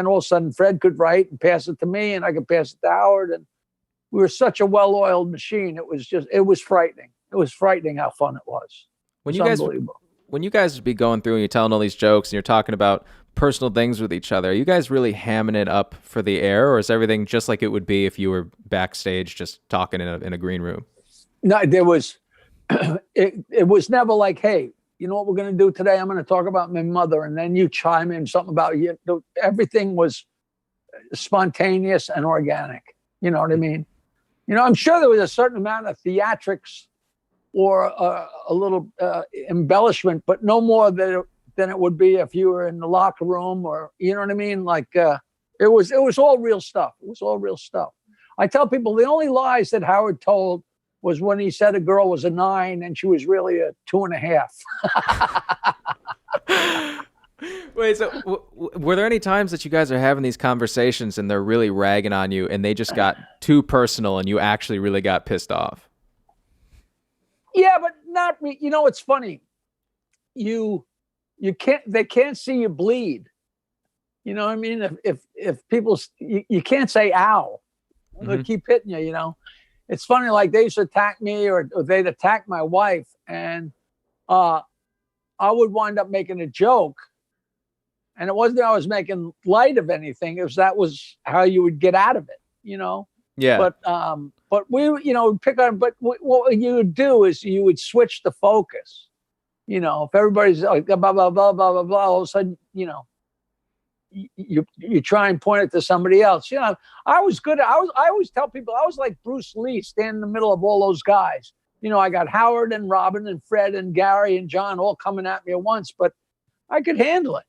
all of a sudden Fred could write and pass it to me, and I could pass it to Howard, and we were such a well-oiled machine. It was frightening. It was frightening how fun it was. When you guys would be going through and you're telling all these jokes and you're talking about personal things with each other, are you guys really hamming it up for the air, or is everything just like it would be if you were backstage just talking in a green room? No, there was it was never like, hey, you know what we're going to do today? I'm going to talk about my mother, and then you chime in something about you. Everything was spontaneous and organic. You know what I mean? I'm sure there was a certain amount of theatrics or a little embellishment, but no more than it would be if you were in the locker room, or you know what I mean? Like it was all real stuff. It was all real stuff. I tell people the only lies that Howard told was when he said a girl was a 9 and she was really a 2.5. Wait, so were there any times that you guys are having these conversations and they're really ragging on you and they just got too personal and you actually really got pissed off? Yeah, but not me. It's funny. They can't see you bleed. You know what I mean? If people, you can't say ow. They keep hitting you, It's funny, like they used to attack me or they'd attack my wife, and I would wind up making a joke. And it wasn't that I was making light of anything. That was how you would get out of it, Yeah. But we, pick on, but what you would do is you would switch the focus. If everybody's like, blah, blah, blah, blah, blah, blah, all of a sudden, you try and point it to somebody else. I was good. I always tell people I was like Bruce Lee, standing in the middle of all those guys. I got Howard and Robin and Fred and Gary and John all coming at me at once, but I could handle it.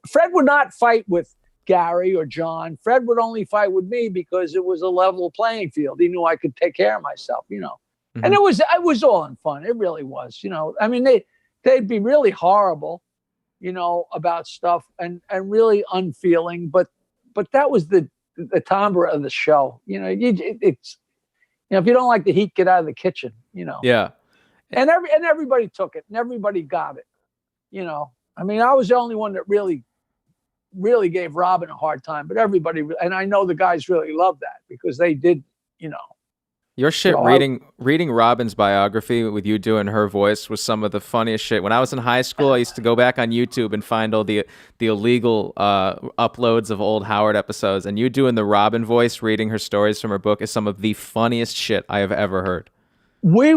Fred would not fight with Gary or John. Fred would only fight with me because it was a level playing field. He knew I could take care of myself, and it was all in fun. It really was, I mean, they'd be really horrible, about stuff and really unfeeling, but that was the timbre of the show. It's, if you don't like the heat, get out of the kitchen, Yeah. And everybody took it and everybody got it, I mean, I was the only one that really gave Robin a hard time, but everybody, and I know the guys really loved that because they did, Your shit reading Robin's biography with you doing her voice was some of the funniest shit. When I was in high school, I used to go back on YouTube and find all the illegal uploads of old Howard episodes, and you doing the Robin voice reading her stories from her book is some of the funniest shit I have ever heard. We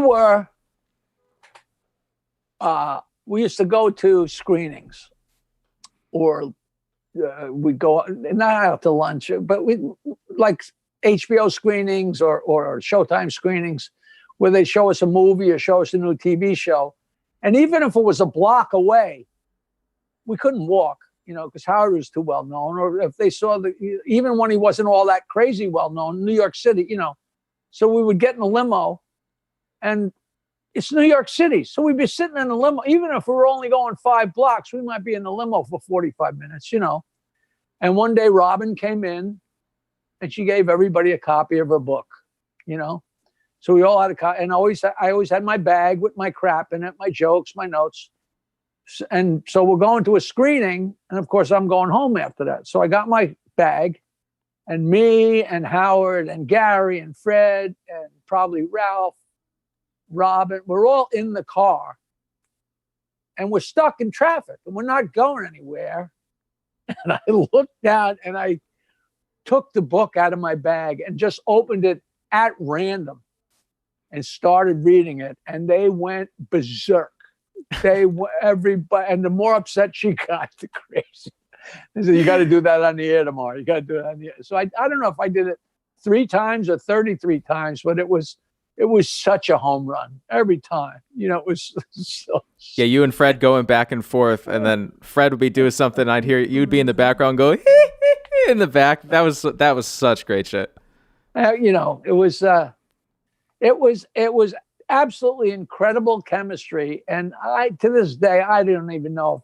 used to go to screenings, or we'd go not out to lunch, but we like HBO screenings or Showtime screenings where they show us a movie or show us a new TV show. And even if it was a block away, we couldn't walk, because Howard was too well known. Or if they saw even when he wasn't all that crazy well known, New York City, so we would get in a limo and it's New York City. So we'd be sitting in a limo. Even if we were only going 5 blocks, we might be in the limo for 45 minutes, you know. And one day Robin came in and she gave everybody a copy of her book, you know. So we all had a copy. And I always had my bag with my crap in it, my jokes, my notes. And so we're going to a screening. And of course, I'm going home after that. So I got my bag, and me and Howard and Gary and Fred and probably Ralph, Robin, we're all in the car. And we're stuck in traffic and we're not going anywhere. And I looked down and I took the book out of my bag and just opened it at random and started reading it. And they went berserk. Everybody, and the more upset she got, the crazy. They said, you got to do that on the air tomorrow. You got to do it on the air. So I don't know if I did it 3 times or 33 times, but it was such a home run every time. You know, it was so. Yeah, you and Fred going back and forth, and then Fred would be doing something. I'd hear you'd be in the background going in the back. That was such great shit. You know, it was absolutely incredible chemistry, and to this day I don't even know.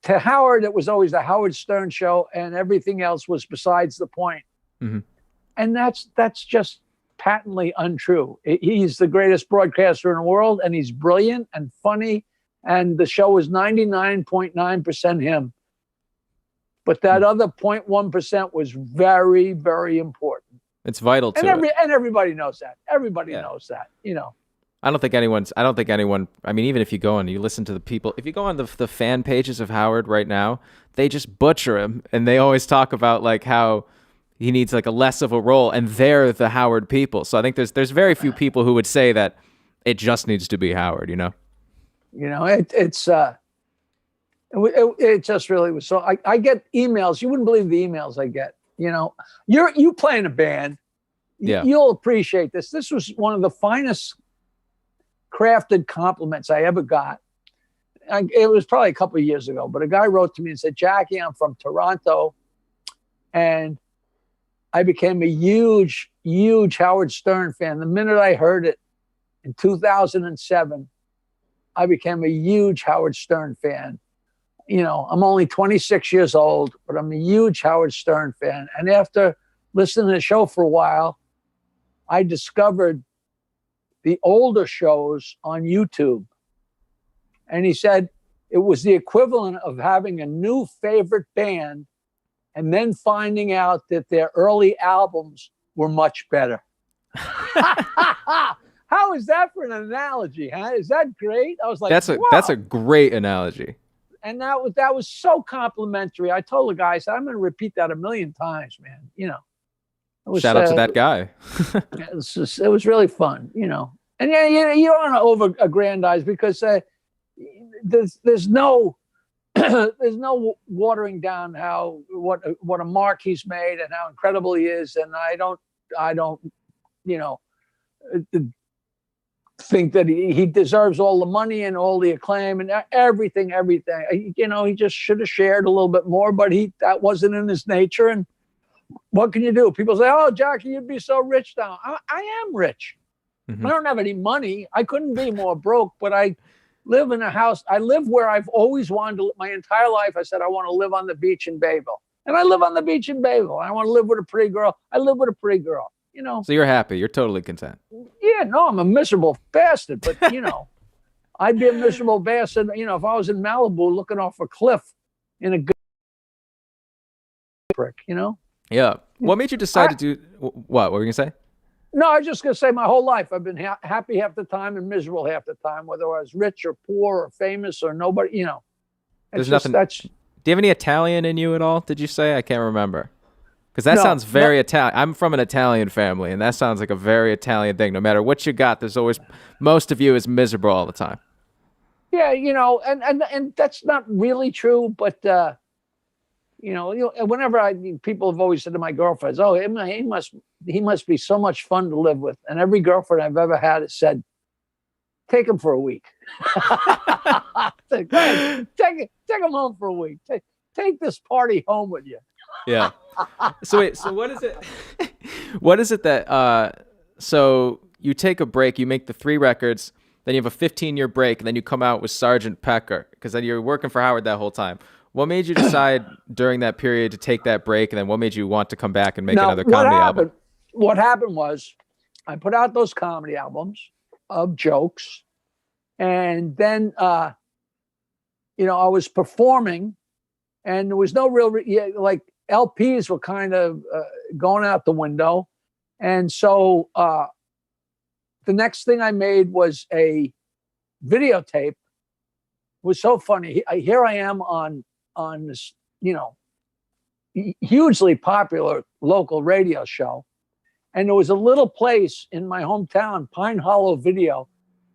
To Howard, it was always the Howard Stern show, and everything else was besides the point. Mm-hmm. And that's just patently untrue. He's the greatest broadcaster in the world, and he's brilliant and funny, and the show is 99.9% him. But that other 0.1% was very, very important. It's vital to it. And everybody knows that. Everybody knows that, you know. I don't think anyone, I mean, even if you go and you listen to the people, if you go on the fan pages of Howard right now, they just butcher him. And they always talk about like how he needs like a less of a role, and they're the Howard people. So I think there's very few people who would say that it just needs to be Howard, you know? You know, it just really was. So I get emails. You wouldn't believe the emails I get. You know, you play in a band. Yeah. You'll appreciate this. This was one of the finest crafted compliments I ever got. It was probably a couple of years ago, but a guy wrote to me and said, Jackie, I'm from Toronto, and I became a huge, huge Howard Stern fan. The minute I heard it in 2007, I became a huge Howard Stern fan. You know, I'm only 26 years old, but I'm a huge Howard Stern fan. And after listening to the show for a while, I discovered the older shows on YouTube. And he said it was the equivalent of having a new favorite band and then finding out that their early albums were much better. How is that for an analogy, huh? Is that great? I was like, that's a great analogy. And that was so complimentary. I told the guy, I said, I'm going to repeat that 1,000,000 times, man. You know, shout out to that guy. It was really fun, you know. And yeah, you don't want to over-aggrandize, because there's no there's no watering down what a mark he's made and how incredible he is. And I don't you know, think that he deserves all the money and all the acclaim and everything. You know, he just should have shared a little bit more, but that wasn't in his nature. And what can you do? People say, oh, Jackie, you'd be so rich now. I am rich. Mm-hmm. I don't have any money. I couldn't be more broke, but I live in a house. I live where I've always wanted to live my entire life. I said, I want to live on the beach in Bayville. And I live on the beach in Bayville. I want to live with a pretty girl. I live with a pretty girl, you know. So you're happy. You're totally content. Yeah, no, I'm a miserable bastard, but, you know, I'd be a miserable bastard, you know, if I was in Malibu looking off a cliff in a good brick, you know. Yeah. What made you decide to do what? What were you going to say? No, I was just going to say my whole life I've been happy half the time and miserable half the time, whether I was rich or poor or famous or nobody, you know. There's nothing. Do you have any Italian in you at all? Did you say? I can't remember. Because that sounds very Italian. I'm from an Italian family, and that sounds like a very Italian thing. No matter what you got, there's always, most of you is miserable all the time. Yeah, you know, and that's not really true, but you know, whenever people have always said to my girlfriends, "Oh, he must be so much fun to live with," and every girlfriend I've ever had has said, "Take him for a week. Take him home for a week. Take this party home with you." Yeah. So wait. So what is it? What is it that? So you take a break, you make the 3 records, then you have a 15-year break, and then you come out with Sergeant Pecker, because then you're working for Howard that whole time. What made you decide during that period to take that break, and then what made you want to come back and make another comedy album? What happened was I put out those comedy albums of jokes, and then, I was performing, and there was no real, like LPs were kind of going out the window. And so the next thing I made was a videotape. It was so funny. Here I am on this, hugely popular local radio show. And there was a little place in my hometown, Pine Hollow Video.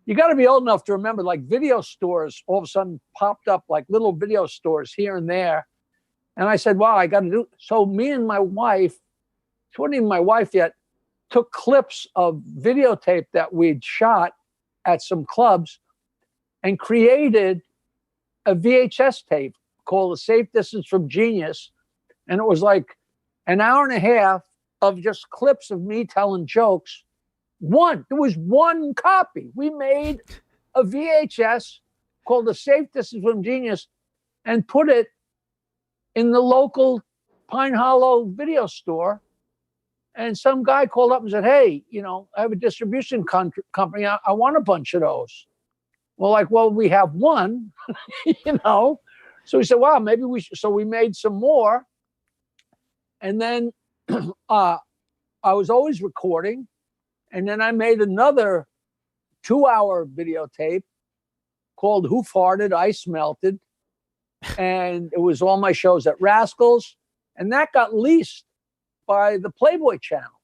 You got to be old enough to remember, like, video stores all of a sudden popped up, like little video stores here and there. And I said, wow, I got to do. So me and my wife, she wasn't even my wife yet, took clips of videotape that we'd shot at some clubs and created a VHS tape called A Safe Distance from Genius. And it was like an hour and a half of just clips of me telling jokes. There was one copy. We made a VHS called A Safe Distance from Genius and put it in the local Pine Hollow video store. And some guy called up and said, hey, I have a distribution company. I want a bunch of those. Well, we have one, So we said, wow, maybe we should. So we made some more. And then I was always recording. And then I made another 2-hour videotape called Who Farted, Ice Melted. And it was all my shows at Rascals. And that got leased by the Playboy Channel,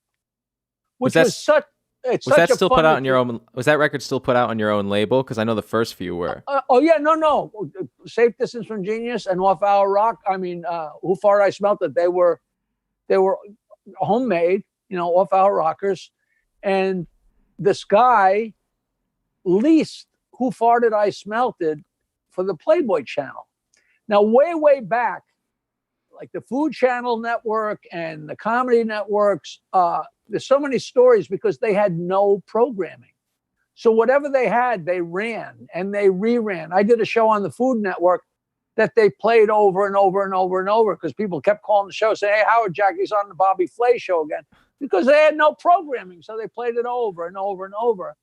which was such. Was that still put out on your own? Was that record still put out on your own label? Because I know the first few were. No. Safe Distance from Genius and Off Our Rock. I mean, Who Farted, I Melted. They were homemade, Off Our Rockers, and this guy leased Who Farted, I Melted for the Playboy Channel. Now, way back, like the Food Channel network and the comedy networks, there's so many stories because they had no programming. So whatever they had, they ran and they reran. I did a show on the Food Network that they played over and over and over and over because people kept calling the show saying, hey, Howard, Jackie's on the Bobby Flay show again, because they had no programming. So they played it over and over and over.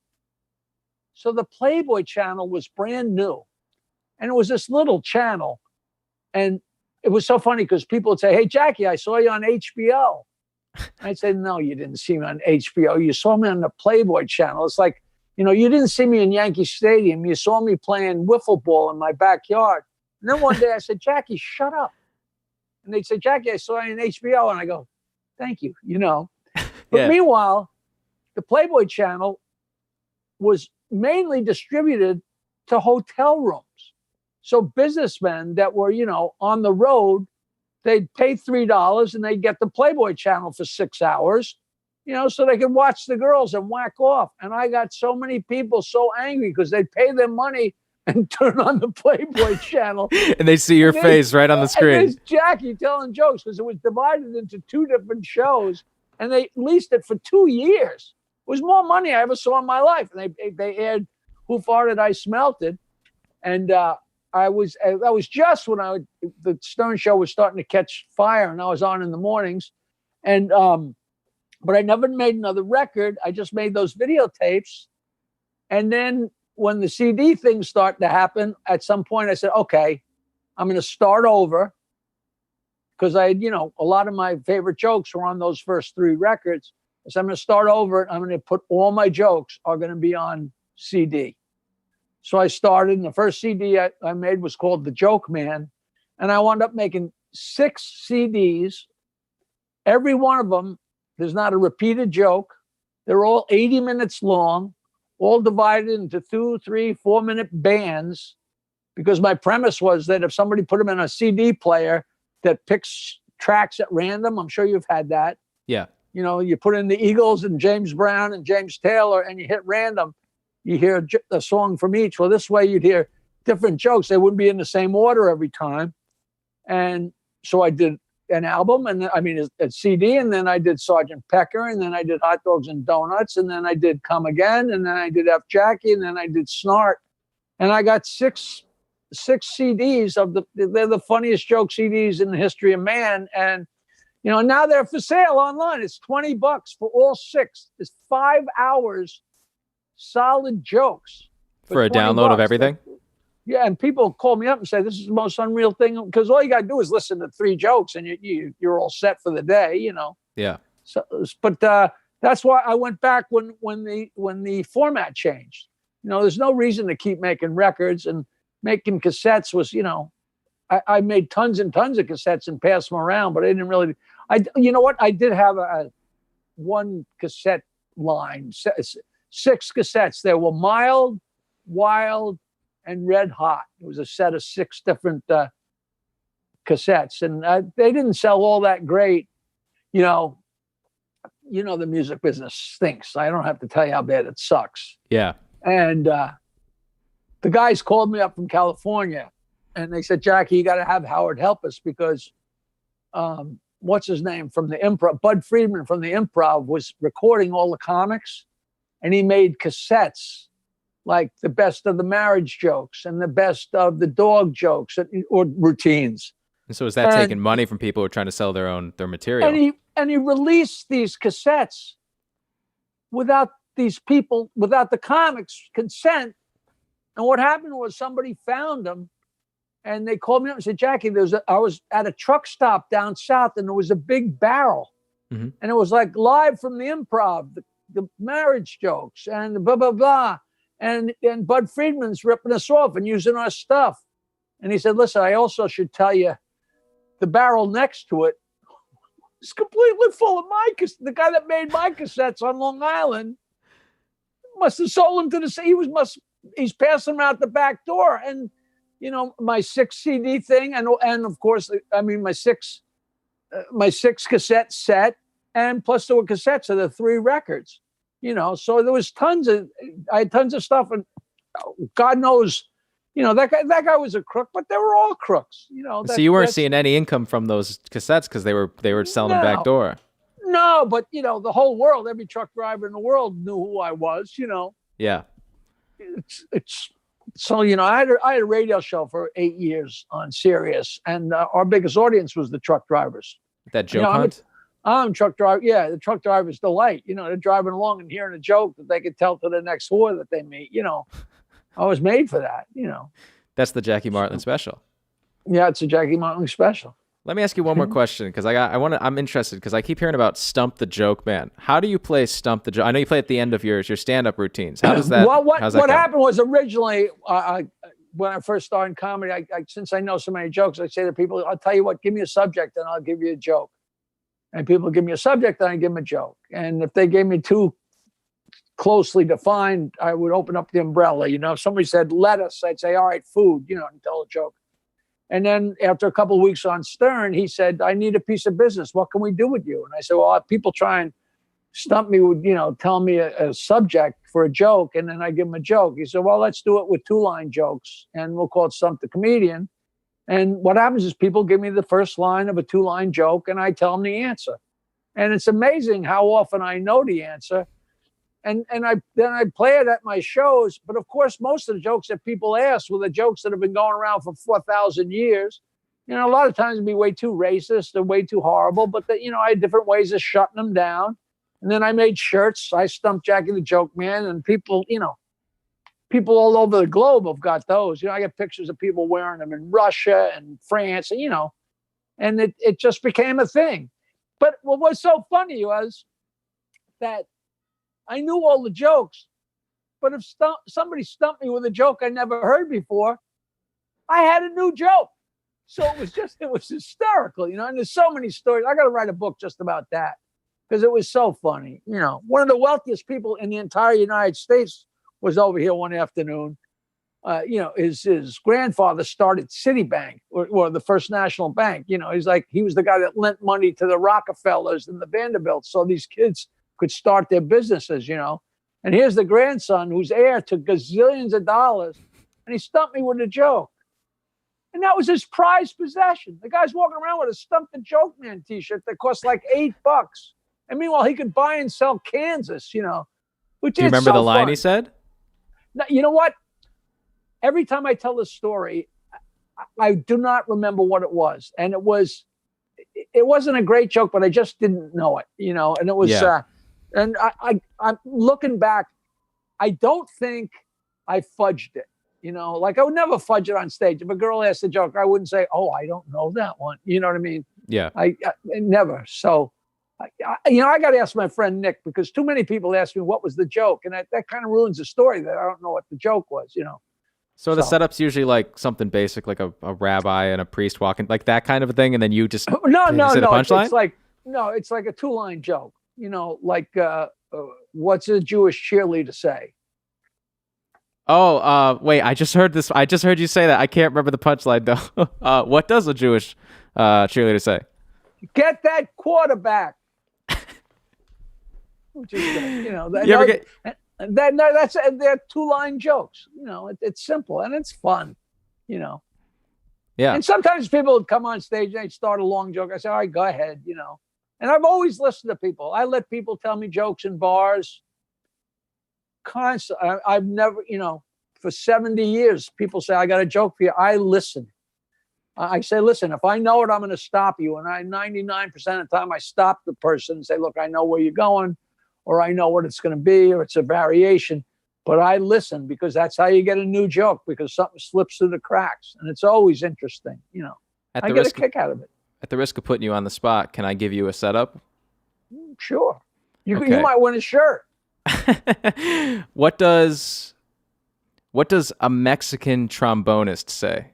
So the Playboy Channel was brand new. And it was this little channel. And it was so funny because people would say, hey, Jackie, I saw you on HBO. I'd say, no, you didn't see me on HBO. You saw me on the Playboy Channel. It's like, you didn't see me in Yankee Stadium. You saw me playing wiffle ball in my backyard. And then one day I said, Jackie, shut up. And they'd say, Jackie, I saw you on HBO. And I go, thank you, But meanwhile, the Playboy Channel was mainly distributed to hotel rooms. So businessmen that were, on the road, they'd pay $3 and they'd get the Playboy Channel for 6 hours, so they could watch the girls and whack off. And I got so many people so angry because they'd pay their money and turn on the Playboy Channel. And they see your face right on the screen. And there's Jackie telling jokes because it was divided into 2 different shows. And they leased it for 2 years. It was more money I ever saw in my life. And they aired Who Farted, I Melted. And that was just when the Stern Show was starting to catch fire, and I was on in the mornings. And but I never made another record. I just made those videotapes. And then when the CD things started to happen, at some point I said, okay, I'm going to start over. Because a lot of my favorite jokes were on those first 3 records. So I'm going to start over. I'm going to put all my jokes are going to be on CD. So I started, and the first CD I made was called The Joke Man. And I wound up making 6 CDs. Every one of them, there's not a repeated joke. They're all 80 minutes long, all divided into 2, 3, 4-minute bands. Because my premise was that if somebody put them in a CD player that picks tracks at random, I'm sure you've had that. Yeah. You put in the Eagles and James Brown and James Taylor and you hit random. You hear a song from each. Well, this way you'd hear different jokes. They wouldn't be in the same order every time. And so I did an album, and I mean a CD, and then I did Sergeant Pecker, and then I did Hot Dogs and Donuts, and then I did Come Again, and then I did F Jackie, and then I did Snart, and I got six CDs of they're the funniest joke CDs in the history of man, and now they're for sale online. It's $20 for all 6. It's 5 hours solid jokes for a download of everything. Yeah, and people call me up and say, this is the most unreal thing, because all you got to do is listen to 3 jokes and you're all set for the day, Yeah. So, but that's why I went back when the format changed. There's no reason to keep making records, and making cassettes was, I made tons and tons of cassettes and passed them around, but I didn't really, you know what? I did have one cassette line, 6 cassettes. There were Mild, Wild, and Red Hot. It was a set of 6 different cassettes, and they didn't sell all that great. The music business stinks. I don't have to tell you how bad it sucks. Yeah. And the guys called me up from California, and they said, Jackie, you got to have Howard help us, because what's his name from the Improv, Bud Friedman from the Improv, was recording all the comics, and he made cassettes like the best of the marriage jokes and the best of the dog jokes or routines. And so is that taking money from people who are trying to sell their material? And he released these cassettes without the comics' consent. And what happened was somebody found them, and they called me up and said, Jackie, I was at a truck stop down south, and there was a big barrel. Mm-hmm. And it was like live from the Improv, the marriage jokes and blah, blah, blah. And Bud Friedman's ripping us off and using our stuff. And he said, listen, I also should tell you, the barrel next to it is completely full of the guy that made my cassettes on Long Island must have sold them to he's passing them out the back door. And, my 6 CD thing. And of course, I mean, my 6 cassette set, and plus there were cassettes of the 3 records. So there was I had tons of stuff, and God knows, that guy was a crook, but they were all crooks, So you weren't seeing any income from those cassettes because they were selling them back door. No, but the whole world, every truck driver in the world knew who I was, Yeah. It's so, I had a radio show for 8 years on Sirius, and our biggest audience was the truck drivers. That joke hunt? I'm a truck driver. Yeah, the truck driver's delight. They're driving along and hearing a joke that they could tell to the next whore that they meet. I was made for that. That's the Jackie Martling special. Yeah, it's a Jackie Martling special. Let me ask you one more question, because I'm interested, because I keep hearing about Stump the Joke Man. How do you play Stump the Joke? I know you play at the end of your stand-up routines. How does that? Well, what happened was originally when I first started in comedy, I since I know so many jokes, I say to people, I'll tell you what, give me a subject and I'll give you a joke. And people give me a subject, and I give them a joke. And if they gave me too closely defined, I would open up the umbrella. If somebody said lettuce, I'd say, all right, food, and tell a joke. And then after a couple of weeks on Stern, he said, I need a piece of business. What can we do with you? And I said, well, people try and stump me with, tell me a subject for a joke. And then I give him a joke. He said, well, let's do it with 2-line jokes, and we'll call it Stump the Comedian. And what happens is people give me the first line of a 2-line joke, and I tell them the answer. And it's amazing how often I know the answer. And I play it at my shows. But of course, most of the jokes that people ask were the jokes that have been going around for 4,000 years. A lot of times it'd be way too racist and way too horrible. But I had different ways of shutting them down. And then I made shirts. I stumped Jackie the Joke Man, and people, people all over the globe have got those. I get pictures of people wearing them in Russia and France, and it just became a thing. But what was so funny was that I knew all the jokes, but if somebody stumped me with a joke I never heard before, I had a new joke. So it was hysterical, and there's so many stories. I got to write a book just about that, because it was so funny. One of the wealthiest people in the entire United States was over here one afternoon. His grandfather started Citibank, or the First National Bank. He was the guy that lent money to the Rockefellers and the Vanderbilts, so these kids could start their businesses. And here's the grandson who's heir to gazillions of dollars, and he stumped me with a joke. And that was his prized possession. The guy's walking around with a Stump the Joke Man t-shirt that costs like $8. And meanwhile, he could buy and sell Kansas, which Do you is remember so the line fun. he said? Now, you know what? Every time I tell this story, I do not remember what it was. And it wasn't a great joke, but I just didn't know it, and it was, Yeah. and I'm looking back, I don't think I fudged it, like I would never fudge it on stage. If a girl asked a joke, I wouldn't say, "Oh, I don't know that one." You know what I mean? Yeah. I never. So, I got to ask my friend Nick, because too many people ask me what was the joke, and that kind of ruins the story that I don't know what the joke was. So the setup's usually like something basic, like a rabbi and a priest walking, like that kind of a thing, and then you just No. say the punchline? It's like a 2-line joke. Like what's a Jewish cheerleader say? Oh, wait, I just heard this. I just heard you say that. I can't remember the punchline though. What does a Jewish cheerleader say? Get that quarterback. Which is good. You ever get? That's they're 2-line jokes. It's simple and it's fun. Yeah. And sometimes people would come on stage and they start a long joke. I say, all right, go ahead. And I've always listened to people. I let people tell me jokes in bars. Constantly. I've never, for 70 years, people say, I got a joke for you. I listen. I say, listen, if I know it, I'm going to stop you. And 99% of the time I stop the person and say, look, I know where you're going, or I know what it's going to be, or it's a variation. But I listen, because that's how you get a new joke, because something slips through the cracks. And it's always interesting. I get a kick out of it. At the risk of putting you on the spot, can I give you a setup? Sure. You Okay. might win a shirt. What does a Mexican trombonist say?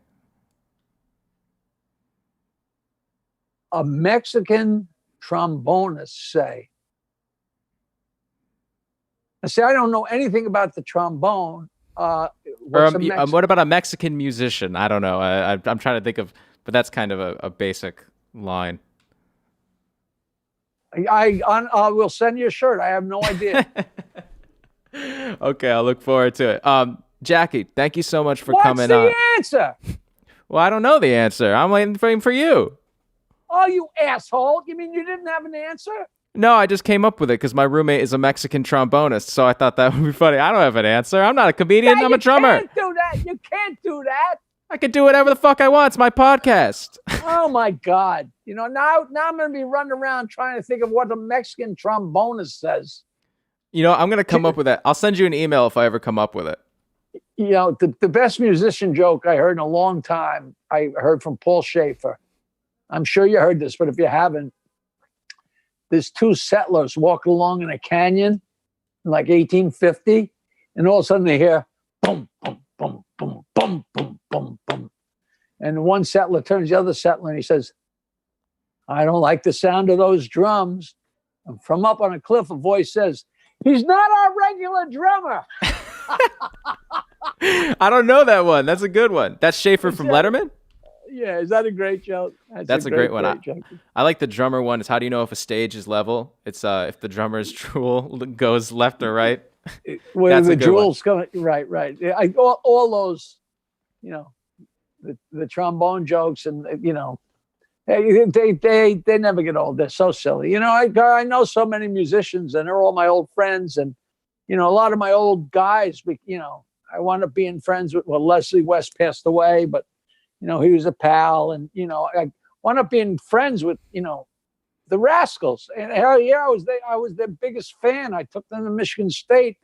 A Mexican trombonist say. I say, I don't know anything about the trombone. What about a Mexican musician? I don't know. I'm trying to think of, but that's kind of a basic line. I will send you a shirt. I have no idea. Okay, I'll look forward to it. Jackie, thank you so much for coming on. What's the answer? Well, I don't know the answer. I'm waiting for you. Oh, you asshole. You mean you didn't have an answer? No, I just came up with it because my roommate is a Mexican trombonist, so I thought that would be funny. I don't have an answer. I'm not a comedian. I'm a drummer. You can't do that. You can't do that. I can do whatever the fuck I want. It's my podcast. Oh, my God. Now I'm going to be running around trying to think of what a Mexican trombonist says. I'm going to come up with that. I'll send you an email if I ever come up with it. The best musician joke I heard in a long time, I heard from Paul Schaefer. I'm sure you heard this, but if you haven't, there's 2 settlers walking along in a canyon in like 1850, and all of a sudden they hear boom, boom, boom, boom, boom, boom, boom, boom. And one settler turns to the other settler and he says, I don't like the sound of those drums. And from up on a cliff, a voice says, he's not our regular drummer. I don't know that one. That's a good one. That's Schaefer from Letterman? Yeah, is that a great joke? That's a great one. I like the drummer one. It's how do you know if a stage is level? It's if the drummer's drool goes left or right. Where the drool's going, right. All those, the trombone jokes, and they never get old. They're so silly. I know so many musicians, and they're all my old friends, and a lot of my old guys. I wound up being friends with. Well, Leslie West passed away, but he was a pal, and I wound up being friends with the Rascals, and hell yeah, I was their biggest fan. I took them to Michigan State,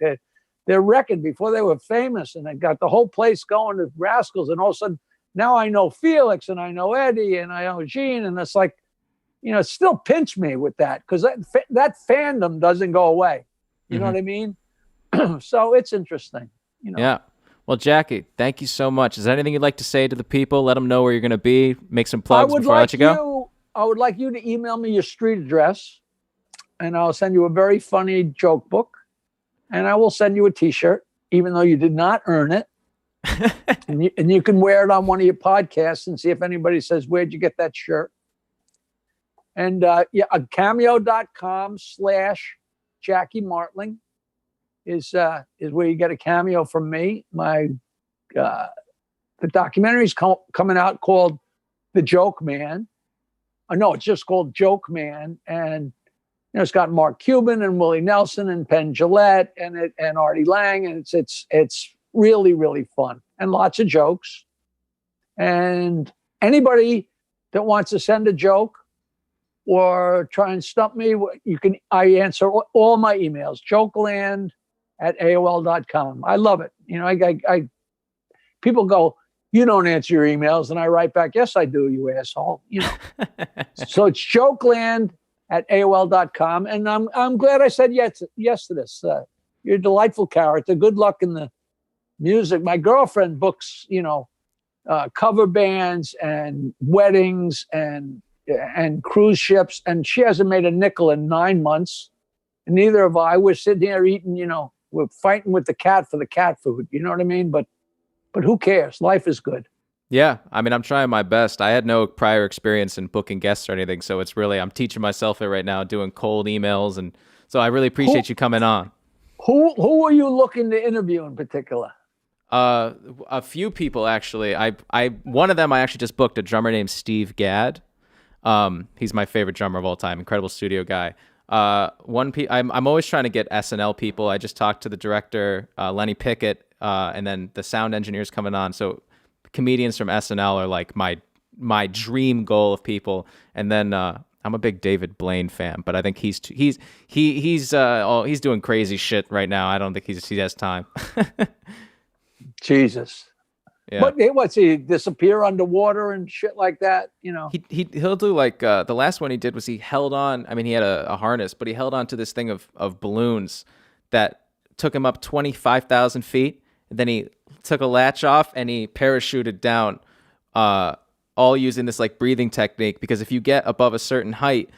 their record before they were famous, and I got the whole place going to Rascals, and all of a sudden now I know Felix and I know Eddie and I know Gene, and it's like, it still pinch me with that, because that fandom doesn't go away. You know what I mean? So it's interesting. Yeah. Well, Jackie, thank you so much. Is there anything you'd like to say to the people? Let them know where you're going to be. Make some plugs before I let you go. I would like you to email me your street address, and I'll send you a very funny joke book, and I will send you a T-shirt, even though you did not earn it. and you can wear it on one of your podcasts and see if anybody says, where'd you get that shirt? And cameo.com/Jackie Martling is where you get a cameo from me. My the documentary's coming out called The Joke Man. No, it's just called Joke Man, and it's got Mark Cuban and Willie Nelson and Penn Jillette and Artie Lang, and it's really, really fun and lots of jokes. And anybody that wants to send a joke or try and stump me, I answer all my emails, jokeland@aol.com. I love it. People go, you don't answer your emails, and I write back, yes, I do, you asshole. So it's jokeland@aol.com, and I'm glad I said yes to this. You're a delightful character. Good luck in the music. My girlfriend books, cover bands and weddings and cruise ships, and she hasn't made a nickel in 9 months. And neither have I. We're sitting here eating, we're fighting with the cat for the cat food. You know what I mean? But who cares? Life is good. Yeah, I mean, I'm trying my best. I had no prior experience in booking guests or anything, so it's really, I'm teaching myself it right now, doing cold emails, and so I really appreciate you coming on. Who are you looking to interview in particular? A few people actually. One of them I actually just booked, a drummer named Steve Gadd. He's my favorite drummer of all time, incredible studio guy. I'm always trying to get SNL people. I just talked to the director, Lenny Pickett, and then the sound engineer's coming on. So comedians from SNL are like my dream goal of people. And then I'm a big David Blaine fan, but I think he's doing crazy shit right now. I don't think he has time. Jesus. Yeah. But what's he disappear underwater and shit like that? He'll do like the last one he did was he held on. I mean, he had a harness, but he held on to this thing of balloons that took him up 25,000 feet. And then he took a latch off and he parachuted down, all using this like breathing technique. Because if you get above a certain height,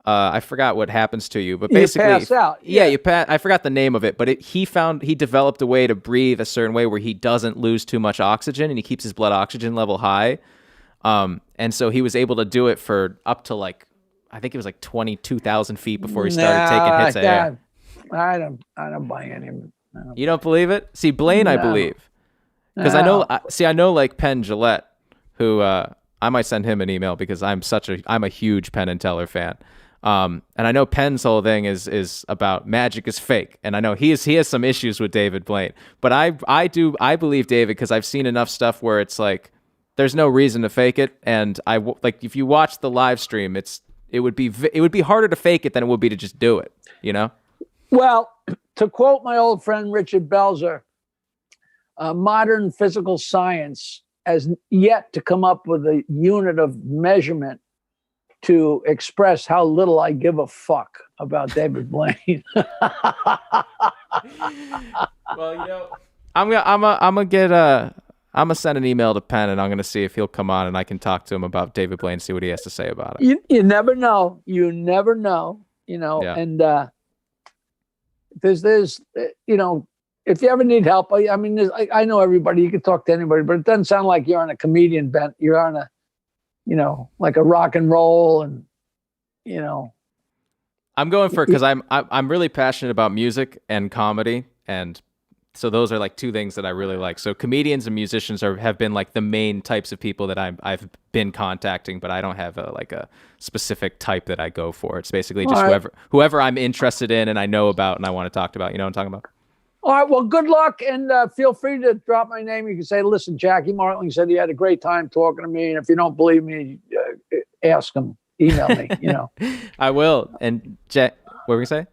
I forgot what happens to you, but basically, you pass out. Yeah, you pass. I forgot the name of it, but he developed a way to breathe a certain way where he doesn't lose too much oxygen and he keeps his blood oxygen level high. And so he was able to do it for up to like, I think it was like 22,000 feet before he started taking hits of air. I don't buy any of it. You don't believe it? See, Blaine, no. I believe. Because I know like Penn Jillette, who I might send him an email because I'm a huge Penn and Teller fan. And I know Penn's whole thing is about magic is fake, and I know he has some issues with David Blaine, but I believe David because I've seen enough stuff where it's like there's no reason to fake it, and like if you watch the live stream, it would be harder to fake it than it would be to just do it, Well, to quote my old friend Richard Belzer, modern physical science has yet to come up with a unit of measurement to express how little I give a fuck about David Blaine. Well, I'm gonna send an email to Penn and I'm gonna see if he'll come on and I can talk to him about David Blaine, see what he has to say about it. You never know. You never know. Yeah. And there's if you ever need help, I mean, I know everybody. You can talk to anybody, but it doesn't sound like you're on a comedian bent. You're on a like a rock and roll and, I'm going for, because I'm really passionate about music and comedy. And so those are like two things that I really like. So comedians and musicians have been like the main types of people that I've been contacting, but I don't have a specific type that I go for. It's basically just whoever I'm interested in and I know about and I want to talk about, you know what I'm talking about? All right. Well, good luck, and feel free to drop my name. You can say, listen, Jackie Martling said he had a great time talking to me. And if you don't believe me, ask him, email me, I will. And what were we say?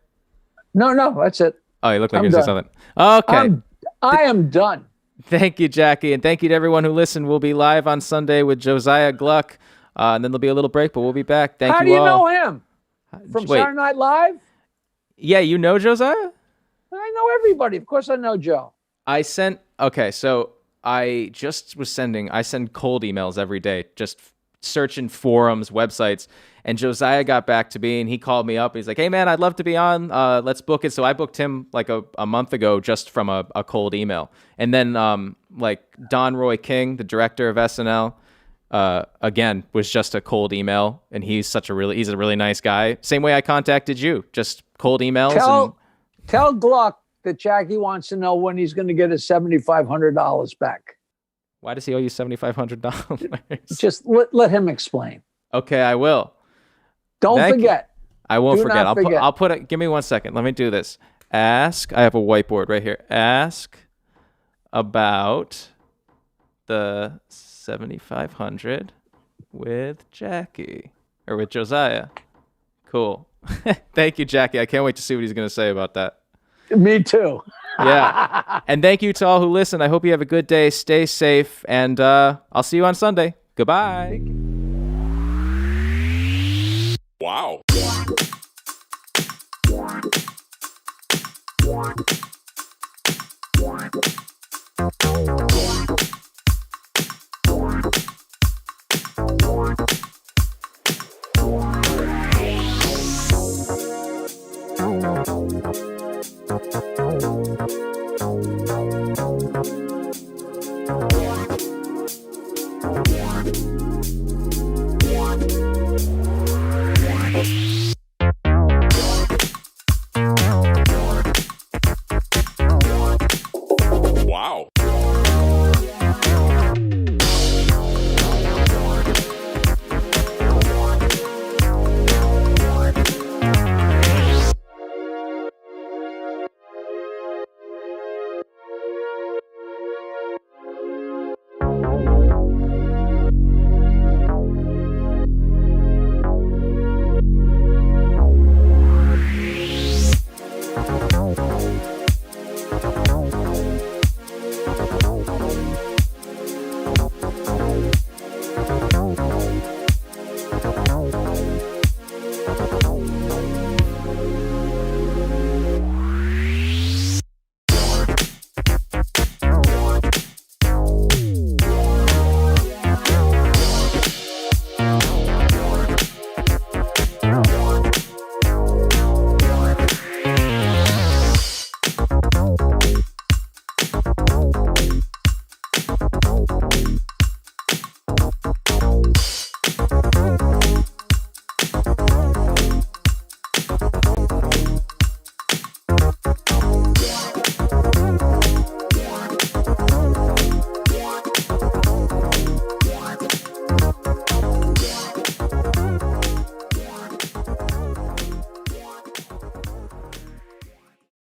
No, that's it. Oh, you look like you're going to say something. Okay. I am done. Thank you, Jackie. And thank you to everyone who listened. We'll be live on Sunday with Josiah Gluck. And then there'll be a little break, but we'll be back. Thank you all. How do you know him? From Saturday Night Live? Yeah, you know Josiah? I know everybody. Of course I know Joe. So I just was I send cold emails every day, just searching forums, websites. And Josiah got back to me and he called me up. He's like, hey man, I'd love to be on. Let's book it. So I booked him like a month ago just from a cold email. And then like Don Roy King, the director of SNL, again, was just a cold email. And he's a really nice guy. Same way I contacted you, just cold emails. Tell Gluck that Jackie wants to know when he's going to get his $7,500 back. Why does he owe you $7,500? Just let him explain. Okay, I will. Don't Thank you. forget. I won't Do forget. not forget. I'll put it. Give me 1 second. Let me do this. Ask. I have a whiteboard right here. Ask about the 7,500 with Jackie or with Josiah. Cool. Thank you, Jackie. I can't wait to see what he's going to say about that. Me too. Yeah. And thank you to all who listen. I hope you have a good day. Stay safe. And I'll see you on Sunday. Goodbye. Wow.